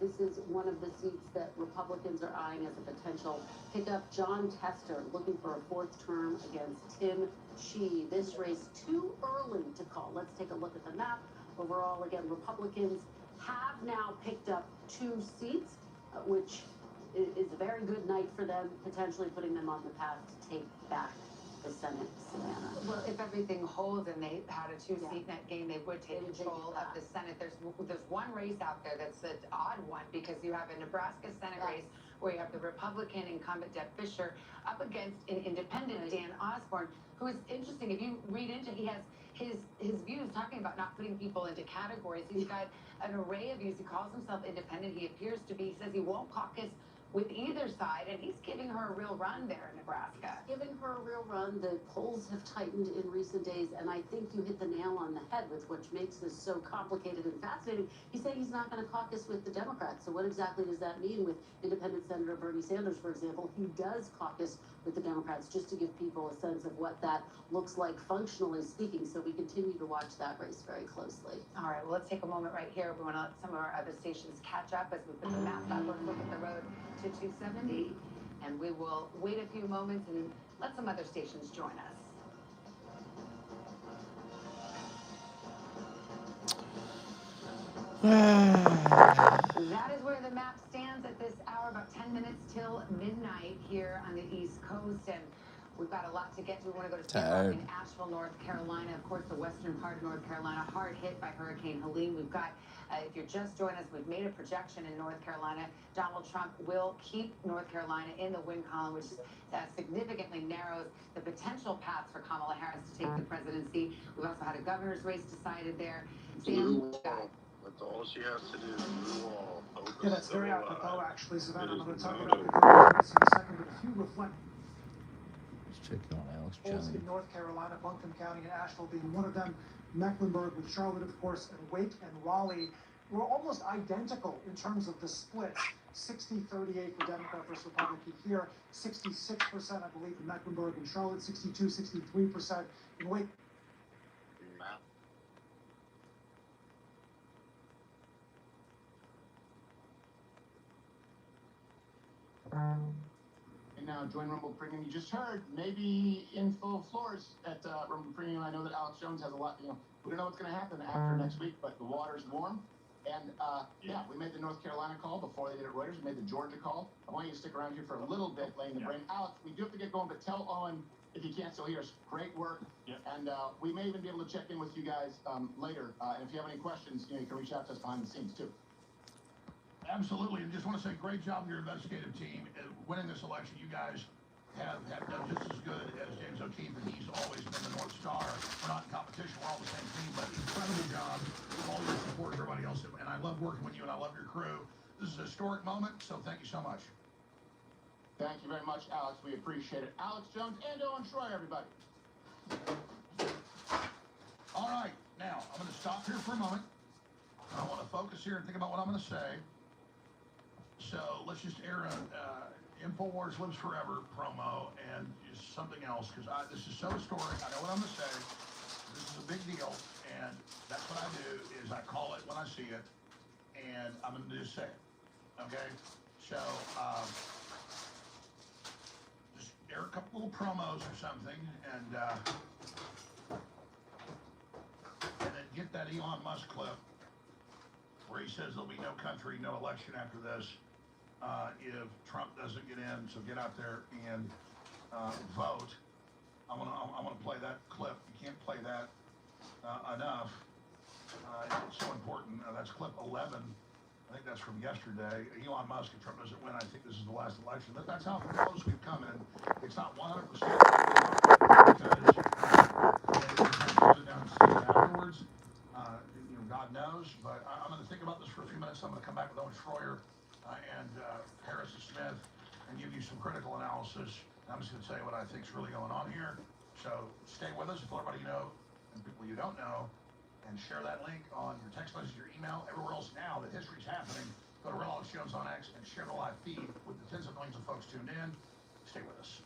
This is one of the seats that Republicans are eyeing as a potential pickup. John Tester looking for a fourth term against Tim Shee. This race too early to call. Let's take a look at the map. Overall, again, Republicans have now picked up 2 seats, which is a very good night for them, potentially putting them on the path to take back the Senate, Savannah. Well, if everything holds and they had a 2-seat net gain, they would take control of the Senate. There's one race out there that's an odd one because you have a Nebraska Senate race where you have the Republican incumbent Deb Fischer up against an independent Dan Osborne, who is interesting. If you read into, he has his views talking about not putting people into categories. He's got an array of views. He calls himself independent. He appears to be, he says he won't caucus with either side, and he's giving her a real run there in Nebraska. Giving her a real run. The polls have tightened in recent days, and I think you hit the nail on the head with what makes this so complicated and fascinating. He's saying he's not going to caucus with the Democrats. So what exactly does that mean with independent Senator Bernie Sanders, for example? He does caucus with the Democrats, just to give people a sense of what that looks like functionally speaking. So we continue to watch that race very closely. All right, well, let's take a moment right here. We want to let some of our other stations catch up as we put the map up. Let's look at the road to 270, and we will wait a few moments and let some other stations join us. That is where the map stands at this hour, about 10 minutes till midnight here on the East Coast, and we've got a lot to get to. We want to go to Skid Rock in Asheville, North Carolina. Of course, the western part of North Carolina, hard hit by Hurricane Helene. We've got, if you're just joining us, we've made a projection in North Carolina. Donald Trump will keep North Carolina in the win column, which significantly narrows the potential paths for Kamala Harris to take the presidency. We've also had a governor's race decided there. Sam, That's all she has to do. Yeah, that's very apropos, actually, Savannah. I'm going to talk about the governor's race in a second, but a few reflect. Let's check on Alex Polls Jones. in North Carolina, Buncombe County and Asheville being one of them. Mecklenburg with Charlotte, of course, and Wake and Raleigh were almost identical in terms of the splits. 60-38 for Democrat versus Republican here. 66%, I believe, in Mecklenburg and Charlotte. 63% in Wake. And now join Rumble Premium. You just heard maybe in full floors at Rumble Premium. I know that Alex Jones has a lot, we don't know what's going to happen after next week, but the water's warm. And yeah, we made the North Carolina call before they did it Reuters. We made the Georgia call. I want you to stick around here for a little bit, laying the brain. Alex, we do have to get going, but tell Owen if you can't still hear us. Great work. And we may even be able to check in with you guys later. And if you have any questions, you can reach out to us behind the scenes too. Absolutely, and just want to say great job with your investigative team. Winning this election, you guys have done just as good as James O'Keefe, and he's always been the North Star. We're not in competition, we're all the same team, but incredible job with all your support, everybody else. And I love working with you, and I love your crew. This is a historic moment, so thank you so much. Thank you very much, Alex. We appreciate it. Alex Jones and Owen Troy, everybody. All right, now, I'm going to stop here for a moment. I want to focus here and think about what I'm going to say. So let's just air a InfoWars Lives Forever promo and just something else, because this is so historic. I know what I'm going to say. This is a big deal, and that's what I do, is I call it when I see it, and I'm going to just say it, okay? So just air a couple little promos or something, and then get that Elon Musk clip where he says there'll be no country, no election after this. If Trump doesn't get in, so get out there and vote. I'm gonna play that clip. You can't play that enough. It's so important. That's clip 11. I think that's from yesterday. Elon Musk, if Trump doesn't win, I think this is the last election. That's how close we've come in. It's not 100% because afterwards. God knows, but I'm going to think about this for a few minutes. I'm going to come back with Owen Schroyer and Harrison Smith and give you some critical analysis. I'm just going to tell you what I think is really going on here. So stay with us, let everybody know, and people you don't know, and share that link on your text message, your email, everywhere else now that history's happening. Go to Real Alex Jones on X and share the live feed with the tens of millions of folks tuned in. Stay with us.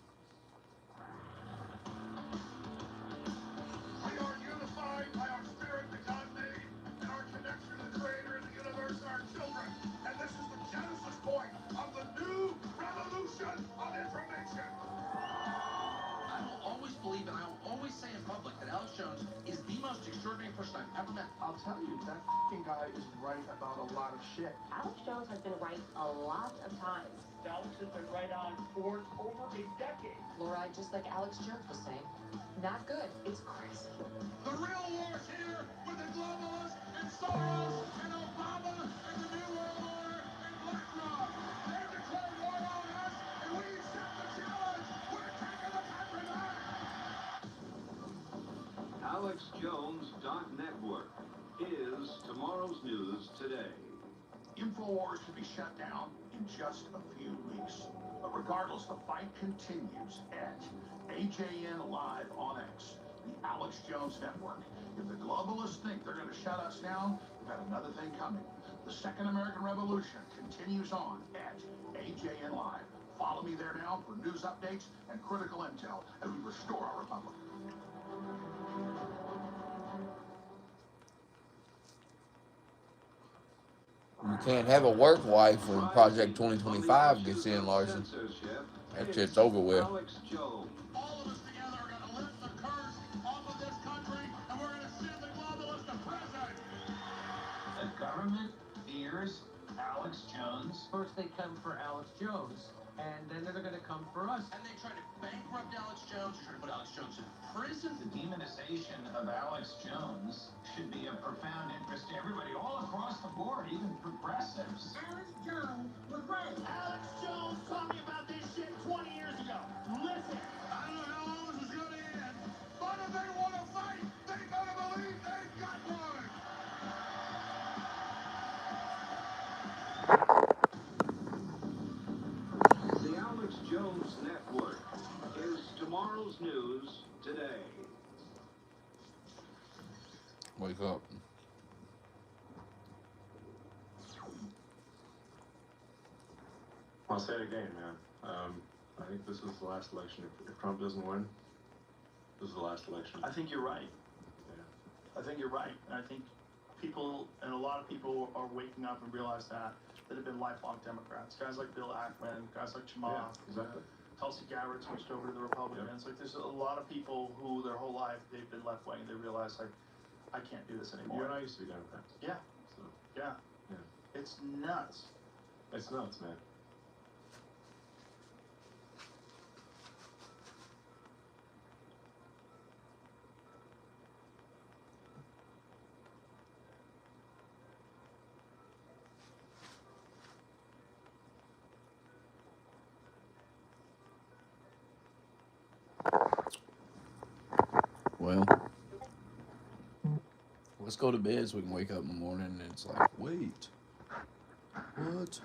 We are unified by our spirit that God made, and our connection to the Creator and the universe and our children. And this is the genesis point of the new revolution of information. I will always believe, and I will always say in public, that Alex Jones is the most extraordinary person I've ever met. I'll tell you, that guy is right about a lot of shit. Alex Jones has been right a lot of times. Alex has been right on for over a decade. Fluoride, just like Alex Jones was saying, not good. It's crazy. The real war's here with the globalists and Soros and Obama and the New World Order and BlackRock. They've declared war on us, and we accept the challenge. We're taking the country back. AlexJones.network is tomorrow's news today. InfoWars should be shut down in just a few weeks. Regardless, the fight continues at AJN Live on X, the Alex Jones Network. If the globalists think they're going to shut us down, we've got another thing coming. The Second American Revolution continues on at AJN Live. Follow me there now for news updates and critical intel as we restore our republic. You can't have a work wife when Project 2025 gets in, Larson. That shit's over with. All of us together are going to lift the curse off of this country, and we're going to send the globalists to prison. The government fears Alex Jones. First they come for Alex Jones, and then they're going to come for us. And they try to bankrupt Alex Jones, try to put Alex Jones in prison. The demonization of Alex Jones should be of profound interest to everybody, all across the board, even progressives. Alex Jones was right. Alex Jones taught me about this shit 20 years ago. Listen. I don't know how long this is going to end, but if they want to fight, they got to believe they've got one. The Alex Jones Network is tomorrow's news today. Wake up. I'll say it again, man. I think this is the last election. If Trump doesn't win, this is the last election. I think you're right. Yeah. I think you're right. And I think people, and a lot of people are waking up and realize that have been lifelong Democrats. Guys like Bill Ackman, guys like Chamath. Yeah, exactly. Tulsi Gabbard switched over to the Republicans. Like, there's a lot of people who their whole life they've been left wing. They realize, like, I can't do this anymore. You and I used to be Democrats. Yeah. So, Yeah. yeah. It's nuts. It's nuts, man. Well, let's go to bed so we can wake up in the morning and it's like, wait, what?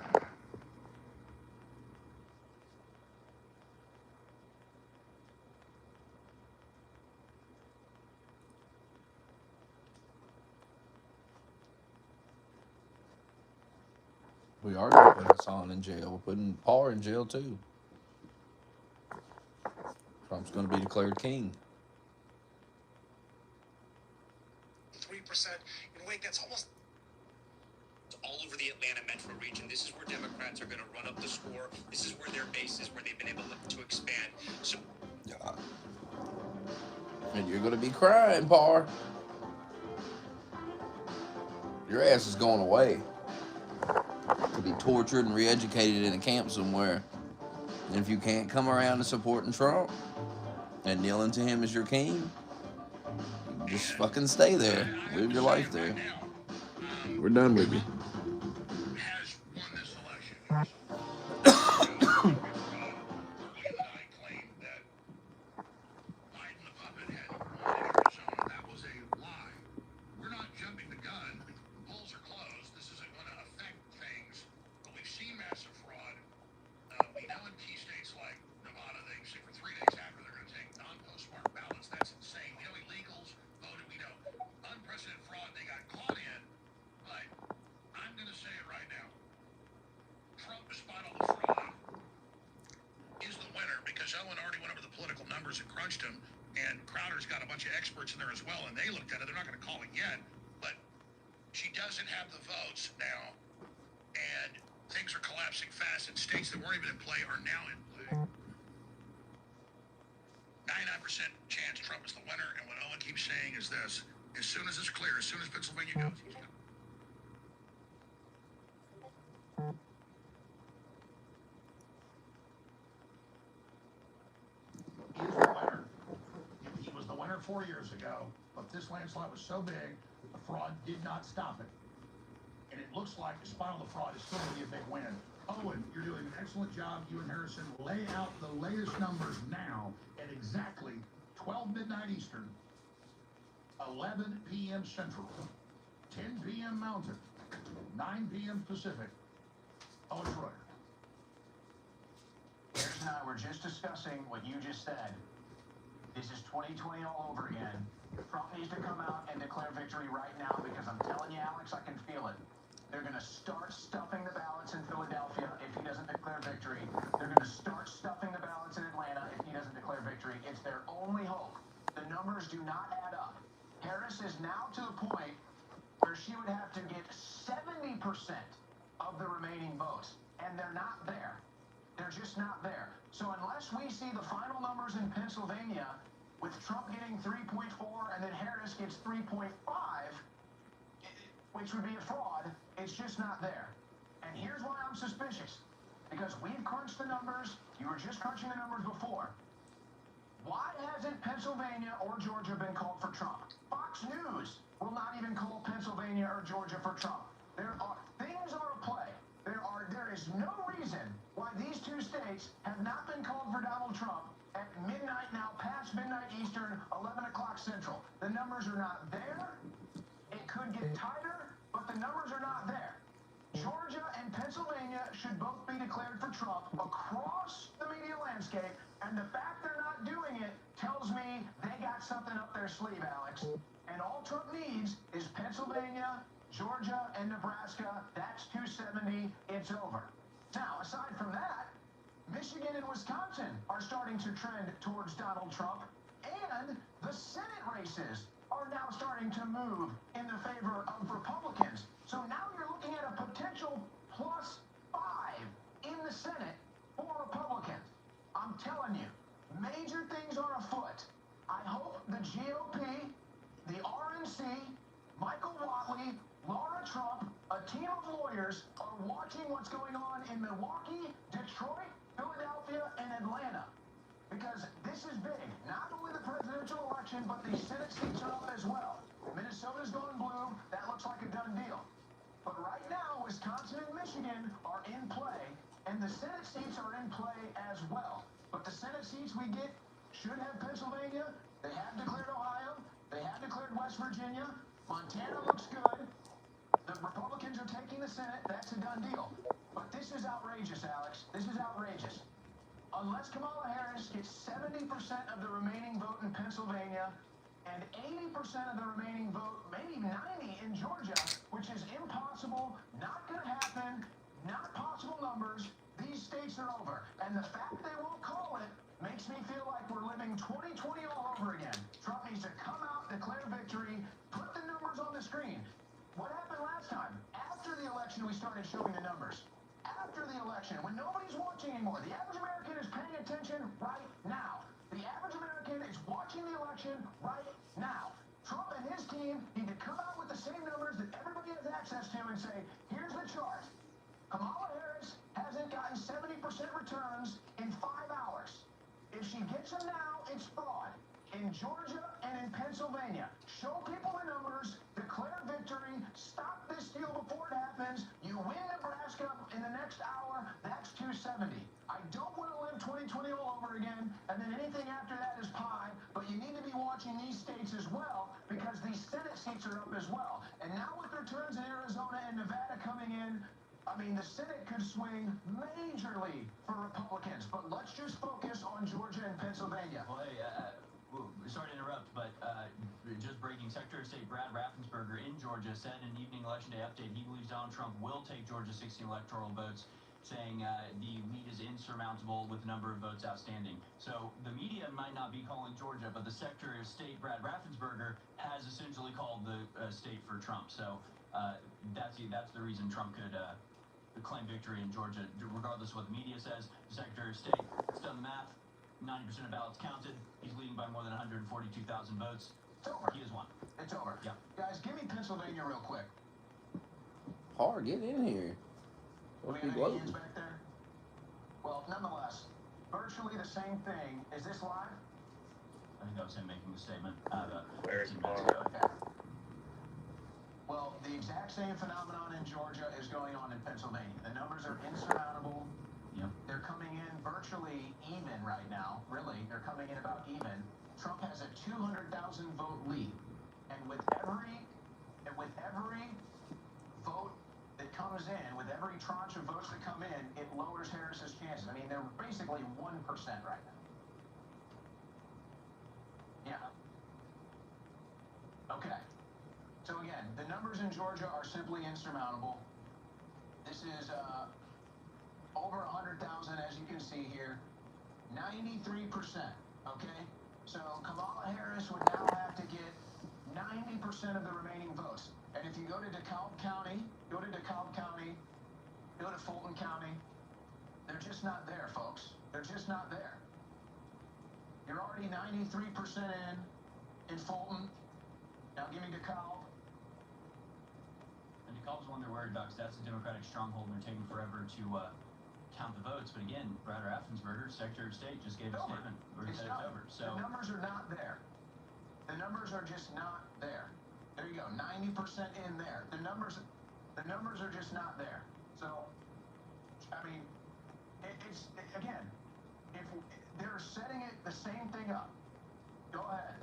We are going to put Hassan in jail. We're putting Paul in jail too. Trump's going to be declared king. 3% in weight. That's almost all over the Atlanta metro region. This is where Democrats are going to run up the score. This is where their base is, where they've been able to expand. So, and you're going to be crying, Par. Your ass is going away. To be tortured and re-educated in a camp somewhere. And if you can't come around to supporting Trump and kneeling to him as your king, just fucking stay there. Live your life there. We're done with you. Has won this election. I claim that Biden the puppet had won Arizona. That was a lie. We're not jumping the gun. The polls are closed. This isn't going to affect things. But we've seen massive fraud. We know in key states like Nevada, they say for 3 days after they're going to take non-postmark ballots. That's insane. We know illegals voted. We know unprecedented fraud they got caught in. But I'm going to say it right now. Trump, despite all the fraud, is the winner because Owen already went over the political numbers and crunched them. And Crowder's got a bunch of experts in there as well, and they looked at it. They're not going to call it yet, but she doesn't have the votes now, and things are collapsing fast, and states that weren't even in play are now in play. 99% chance Trump is the winner, and what Owen keeps saying is this: as soon as it's clear, as soon as Pennsylvania goes, he's going to. He's the winner. He was the winner 4 years ago, but this landslide was so big, the fraud did not stop it. And it looks like, despite all the fraud, it's still going to be a big win. Owen, you're doing an excellent job. You and Harrison lay out the latest numbers now at exactly 12 midnight Eastern, 11 p.m. Central, 10 p.m. Mountain, 9 p.m. Pacific. Owen Schroeder. were just discussing what you just said. This is 2020 all over again. Trump needs to come out and declare victory right now because I'm telling you, Alex, I can feel it. They're going to start stuffing the ballots in Philadelphia if he doesn't declare victory. They're going to start stuffing the ballots in Atlanta if he doesn't declare victory. It's their only hope. The numbers do not add up. Harris is now to the point where she would have to get 70% of the remaining votes, and they're not there. They're just not there. So unless we see the final numbers in Pennsylvania with Trump getting 3.4 and then Harris gets 3.5, which would be a fraud, it's just not there. And here's why I'm suspicious. Because we've crunched the numbers. You were just crunching the numbers before. Why hasn't Pennsylvania or Georgia been called for Trump? Fox News will not even call Pennsylvania or Georgia for Trump. Things are at play. There is no reason why these two states have not been called for Donald Trump at midnight now, past midnight Eastern, 11 o'clock Central. The numbers are not there. It could get tighter, but the numbers are not there. Georgia and Pennsylvania should both be declared for Trump across the media landscape, and the fact they're not doing it tells me they got something up their sleeve, Alex. And all Trump needs is Pennsylvania, Georgia, and Nebraska. That's 270. It's over. Now, aside from that, Michigan and Wisconsin are starting to trend towards Donald Trump, and the Senate races are now starting to move in the favor of Republicans. So now you're looking at a potential +5 in the Senate for Republicans. I'm telling you, major things are afoot. I hope the GOP, the RNC, Michael Watley, Laura Trump, a team of lawyers are watching what's going on in Milwaukee, Detroit, Philadelphia, and Atlanta. Because this is big. Not only the presidential election, but the Senate seats are up as well. Minnesota's going blue. That looks like a done deal. But right now, Wisconsin and Michigan are in play, and the Senate seats are in play as well. But the Senate seats we get should have Pennsylvania. They have declared Ohio. They have declared West Virginia. Montana looks good. The Republicans are taking the Senate. That's a done deal. But this is outrageous, Alex. This is outrageous. Unless Kamala Harris gets 70% of the remaining vote in Pennsylvania and 80% of the remaining vote, maybe 90 in Georgia, which is impossible, not going to happen, not possible numbers, these states are over. And the fact they won't call it makes me feel like we're living 2020 all over again. Trump needs to come out, declare victory, put the numbers on the screen. What happened last time? After the election, we started showing the numbers. After the election, when nobody's watching anymore, the average American is paying attention right now. The average American is watching the election right now. Trump and his team need to come out with the same numbers that everybody has access to and say, here's the chart. Kamala Harris hasn't gotten 70% returns in 5 hours. If she gets them now, it's fraud. In Georgia and in Pennsylvania, show people the numbers, declare victory, stop this deal before it happens. You win Nebraska in the next hour, that's 270. I don't want to live 2020 all over again, and then anything after that is pie, but you need to be watching these states as well, because these Senate seats are up as well. And now with returns in Arizona and Nevada coming in, I mean, the Senate could swing majorly for Republicans, but let's just focus on Georgia and Pennsylvania. Well, hey, sorry to interrupt, but just breaking, Secretary of State Brad Raffensperger in Georgia said in an evening election day update he believes Donald Trump will take Georgia's 16 electoral votes, saying the lead is insurmountable with the number of votes outstanding. So the media might not be calling Georgia, but the Secretary of State Brad Raffensperger has essentially called the state for Trump. So that's the reason Trump could claim victory in Georgia, regardless of what the media says. The Secretary of State has done the math. 90% of ballots counted. He's leading by more than 142,000 votes. It's over. He has won. It's over. Yeah. Guys, give me Pennsylvania real quick. Hard, get in here. We got any hands back there? Well, nonetheless, virtually the same thing. Is this live? I think that was him making the statement. Very 15 minutes ago. Okay. Well, the exact same phenomenon in Georgia is going on in Pennsylvania. The numbers are insurmountable. Yep. They're coming in virtually even right now. Really, they're coming in about even. Trump has a 200,000 vote lead, and with every vote that that comes in, with every tranche of votes that come in, it lowers Harris's chances. I mean, they're basically 1% right now. Yeah. Okay. So again, the numbers in Georgia are simply insurmountable. This is over 100,000, as you can see here. 93%. Okay. So Kamala Harris would now have to get 90% of the remaining votes. And if you go to DeKalb County, go to Fulton County, they're just not there, folks. They're just not there. You're already 93% in Fulton. Now give me DeKalb. And DeKalb's one they're worried about because that's a Democratic stronghold and they're taking forever to count the votes. But again, Brad Raffensperger, Secretary of State, just gave a statement where he said it's over. So the numbers are not there. The numbers are just not there. There you go, 90% in there. The numbers are just not there. So, I mean, again, if they're setting it the same thing up. Go ahead.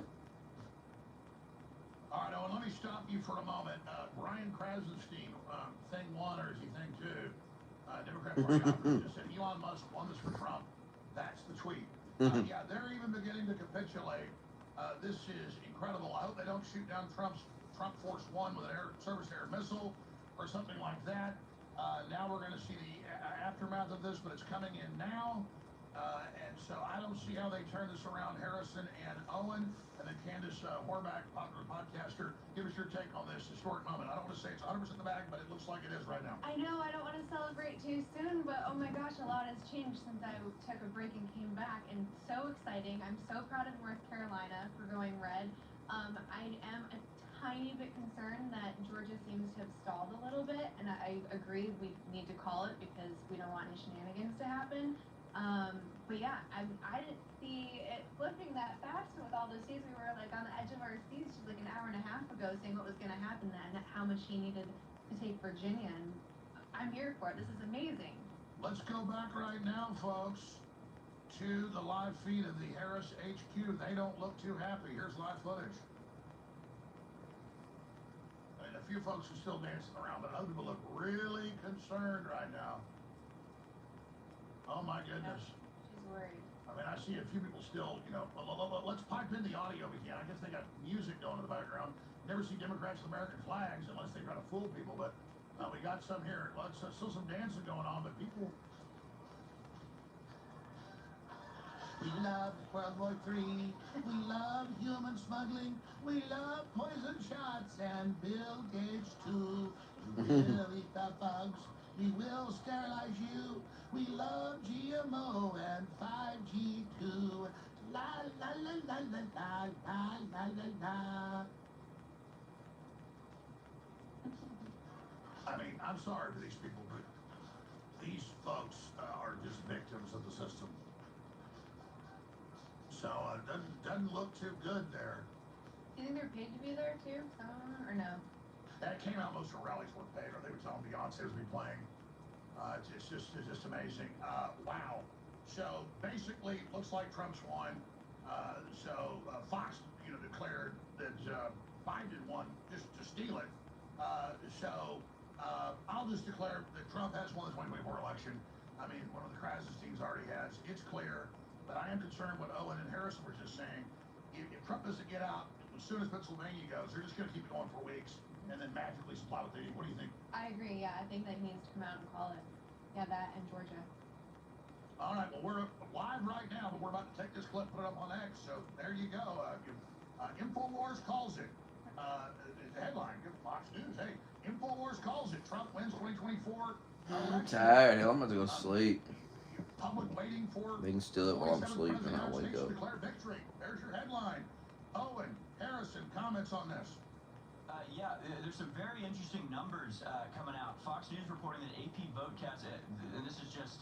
All right, Owen, let me stop you for a moment. Brian Krasenstein, thing one, or is he thing two? Democrat Party operative just said Elon Musk won this for Trump. That's the tweet. Yeah, they're even beginning to capitulate. This is incredible. I hope they don't shoot down Trump Force One with an surface air missile or something like that. Now we're going to see the aftermath of this, but it's coming in now. And so I don't see how they turn this around. Harrison and Owen, and then Candace Horvath, popular podcaster, give us your take on this historic moment. I don't want to say it's 100% the bag, but it looks like it is right now. I know I don't want to celebrate too soon, but oh my gosh, a lot has changed since I took a break and came back, and so exciting. I'm so proud of North Carolina for going red. I am a tiny bit concerned that Georgia seems to have stalled a little bit, and I agree we need to call it because we don't want any shenanigans to happen. But yeah, I didn't see it flipping that fast with all those seats. We were like on the edge of our seats just like an hour and a half ago saying what was going to happen then, how much he needed to take Virginia, and I'm here for it. This is amazing. Let's go back right now, folks, to the live feed of the Harris HQ. They don't look too happy. Here's live footage. I mean, a few folks are still dancing around, but other people look really concerned right now. Oh my goodness. She's worried. I mean, I see a few people still, let's pipe in the audio if we can. I guess they got music going in the background. Never see Democrats with American flags unless they try to fool people, but we got some here. Still some dancing going on, but people... We love World War III. We love human smuggling. We love poison shots and Bill Gates too. We will eat the bugs. We will sterilize you. We love GMO and 5G too. La la la la la la la la la la. I mean, I'm sorry for these people, but these folks are just victims of the system. So it doesn't look too good there. Do you think they're paid to be there too? Or no? That came out, most of the rallies were paid, or they were telling Beyonce was be playing. It's just amazing. Wow. So basically, looks like Trump's won. Fox, declared that Biden won just to steal it. I'll just declare that Trump has won the 2024 election. I mean, one of the Krasensteins already has. It's clear. But I am concerned what Owen and Harrison were just saying. If Trump doesn't get out as soon as Pennsylvania goes, they're just going to keep it going for weeks and then magically supply what they need. What do you think? I agree, yeah. I think that he needs to come out and call it. Yeah, that and Georgia. All right, well, we're live right now, but we're about to take this clip, put it up on X. So there you go. InfoWars calls it. The headline, Fox News. Hey, InfoWars calls it. Trump wins 2024 election. I'm tired. Hell, I'm about to go sleep. Public waiting for They can steal it while I'm sleeping. I'll wake up. Declare victory. There's your headline. Owen, Harrison, comments on this? Yeah, there's some very interesting numbers coming out. Fox News reporting that AP vote counts, and this is just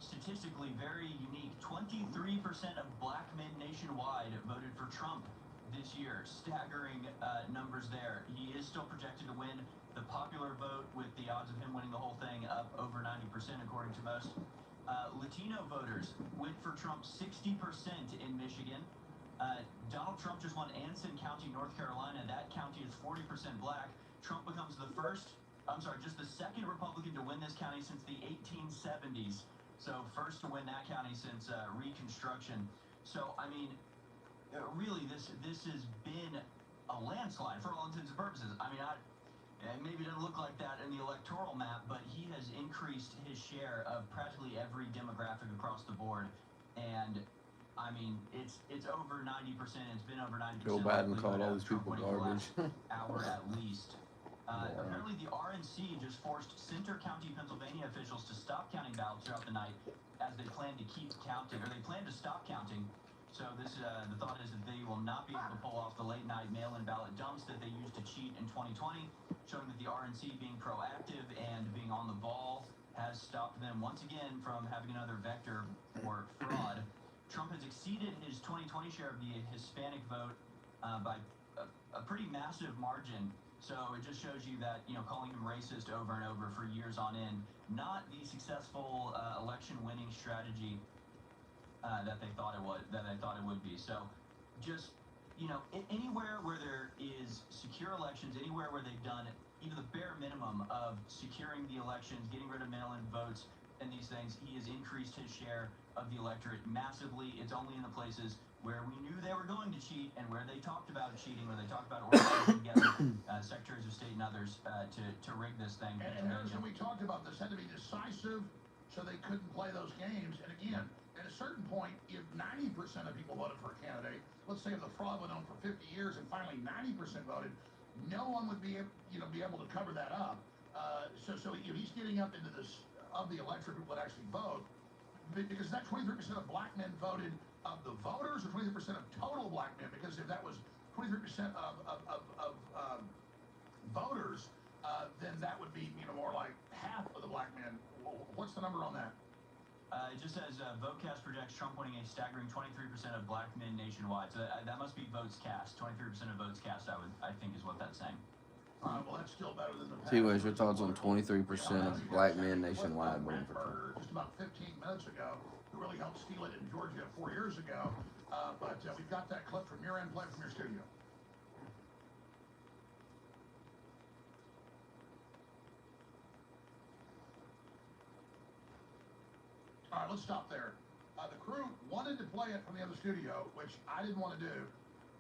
statistically very unique. 23% of black men nationwide voted for Trump this year. Staggering numbers there. He is still projected to win the popular vote, with the odds of him winning the whole thing up over 90% according to most. Latino voters went for Trump 60% in Michigan. Donald Trump just won Anson County, North Carolina. That county is 40% black. Trump becomes the first I'm sorry, just the second Republican to win this county since the 1870s. So first to win that county since Reconstruction. So I mean, really, this has been a landslide for all intents and purposes. I mean, maybe it doesn't look like that in the electoral map, but he has increased his share of practically every demographic across the board, and I mean, it's over 90%. It's been over 90%. Joe Biden called all these people garbage. Hour at least. Apparently, the RNC just forced Center County, Pennsylvania officials to stop counting ballots throughout the night as they plan to keep counting, or they plan to stop counting. So the thought is that they will not be able to pull off the late-night mail-in ballot dumps that they used to cheat in 2020, showing that the RNC being proactive and being on the ball has stopped them once again from having another vector for fraud. Trump has exceeded his 2020 share of the Hispanic vote by a pretty massive margin. So it just shows you that, calling him racist over and over for years on end, not the successful election winning strategy that they thought it would be. So just, anywhere where there is secure elections, anywhere where they've done even the bare minimum of securing the elections, getting rid of mail-in votes and these things, he has increased his share of the electorate massively. It's only in the places where we knew they were going to cheat and where they talked about cheating, where they talked about organizing together secretaries of state and others to rig this thing. And Harrison, we talked about this had to be decisive, so they couldn't play those games. And again, at a certain point, if 90% of people voted for a candidate, let's say if the fraud went on for 50 years and finally 90% voted, no one would be able to cover that up. So he's getting up into this of the electorate people that actually vote, because that 23% of black men voted of the voters, or 23% of total black men. Because if that was 23% of voters, then that would be more like half of the black men. What's the number on that? It just says VoteCast projects Trump winning a staggering 23% of black men nationwide. So that must be votes cast. 23% of votes cast, I think, is what that's saying. Well, that's still better than the past. T-Ways, your thoughts on 23% of black men nationwide voting for Trump? Just about 15 minutes ago, who really helped steal it in Georgia 4 years ago. But we've got that clip from your end, play from your studio. All right, let's stop there. The crew wanted to play it from the other studio, which I didn't want to do.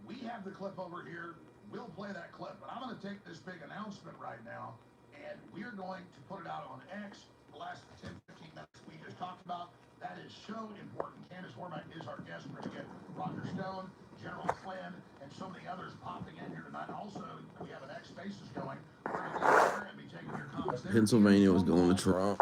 We have the clip over here. We'll play that clip, but I'm going to take this big announcement right now, and we are going to put it out on X. The last 10, 15 minutes we just talked about, that is so important. Candace Warmack is our guest. We're going to get Roger Stone, General Flynn, and so many others popping in here tonight. Also, we have an X Spaces going. We're going to get there and be taking your comments there. Pennsylvania was going to Trump.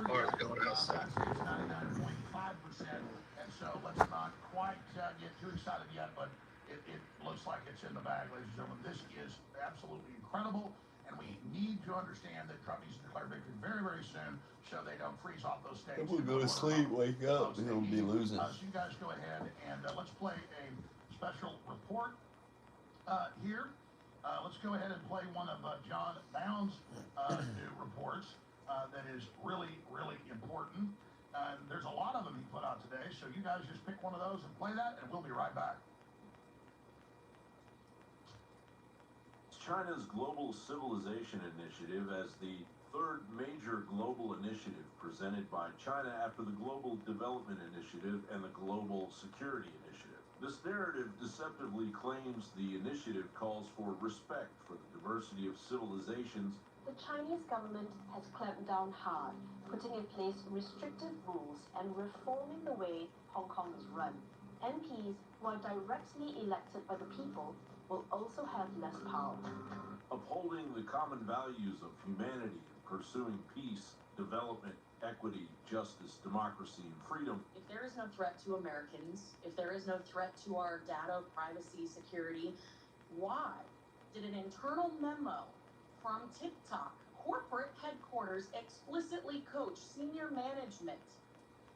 There's going outside. It's 99.5%, and so let's not quite get too excited yet, but it looks like it's in the bag, ladies and gentlemen. This is absolutely incredible, and we need to understand that Trump needs to declare victory very, very soon so they don't freeze off those states. If we go to sleep, wake up, and he'll be losing. So you guys go ahead and let's play a special report here. Let's go ahead and play one of John Bound's new reports that is really, really important. There's a lot of them he put out today, so you guys just pick one of those and play that, and we'll be right back. China's Global Civilization Initiative as the third major global initiative presented by China after the Global Development Initiative and the Global Security Initiative. This narrative deceptively claims the initiative calls for respect for the diversity of civilizations. The Chinese government has clamped down hard, putting in place restrictive rules and reforming the way Hong Kong is run. MPs, while directly elected by the people, will also have less power. Upholding the common values of humanity and pursuing peace, development, equity, justice, democracy, and freedom. If there is no threat to Americans, if there is no threat to our data, privacy, security, why did an internal memo from TikTok corporate headquarters explicitly coach senior management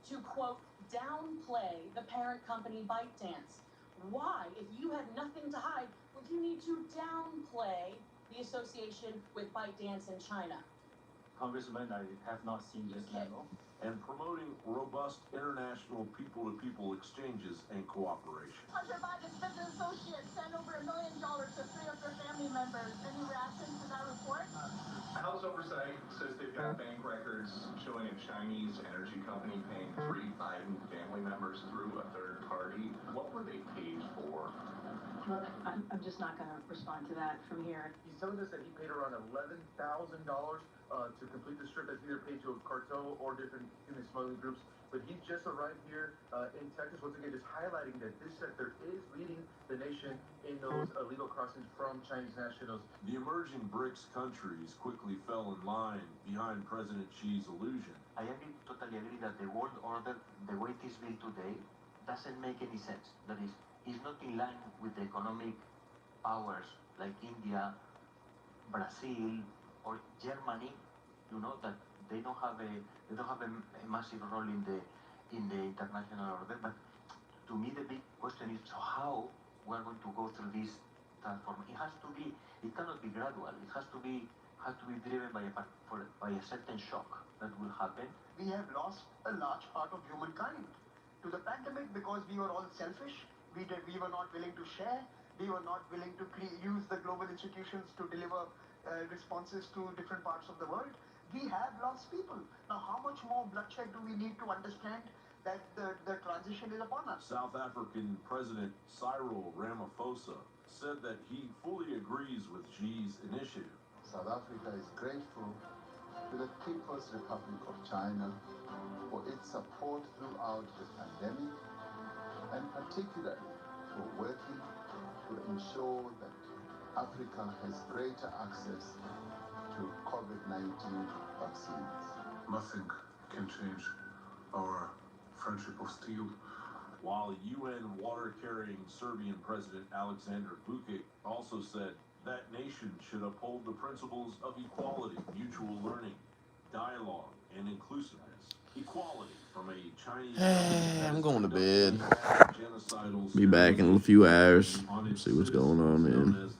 to, quote, downplay the parent company ByteDance? Why, if you had nothing to hide, would you need to downplay the association with ByteDance in China? Congressman, I have not seen this memo. And promoting robust trust international people-to-people exchanges and cooperation. Hunter Biden's business associates sent over $1 million to 3 of their family members. Any reaction to that report? House Oversight says they've got bank records showing a Chinese energy company paying 3 Biden family members through a third party. What were they paid for? Well, I'm just not going to respond to that from here. He's telling us that he paid around $11,000 to complete the strip that's either paid to a cartel or different human smuggling groups. But he just arrived here in Texas, once again, just highlighting that this sector is leading the nation in those illegal crossings from Chinese nationals. The emerging BRICS countries quickly fell in line behind President Xi's illusion. I totally agree that the world order, the way it is built today, doesn't make any sense. That is not in line with the economic powers like India, Brazil, or Germany. You know that they don't have a massive role in the international order. But to me, the big question is: so how we're going to go through this transformation? It cannot be gradual. It has to be driven by a certain shock that will happen. We have lost a large part of humankind to the pandemic because we were all selfish. We were not willing to share. We were not willing to use the global institutions to deliver responses to different parts of the world. We have lost people. Now, how much more bloodshed do we need to understand that the transition is upon us? South African President Cyril Ramaphosa said that he fully agrees with Xi's initiative. South Africa is grateful to the People's Republic of China for its support throughout the pandemic, and particularly for working to ensure that Africa has greater access to COVID-19 vaccines. Nothing can change our friendship of steel. While UN water-carrying Serbian President Alexander Vučić also said that nation should uphold the principles of equality, mutual learning, dialogue, and inclusiveness. Equality from a Chinese... I'm going to bed. Be back in a few hours. See what's going on, man.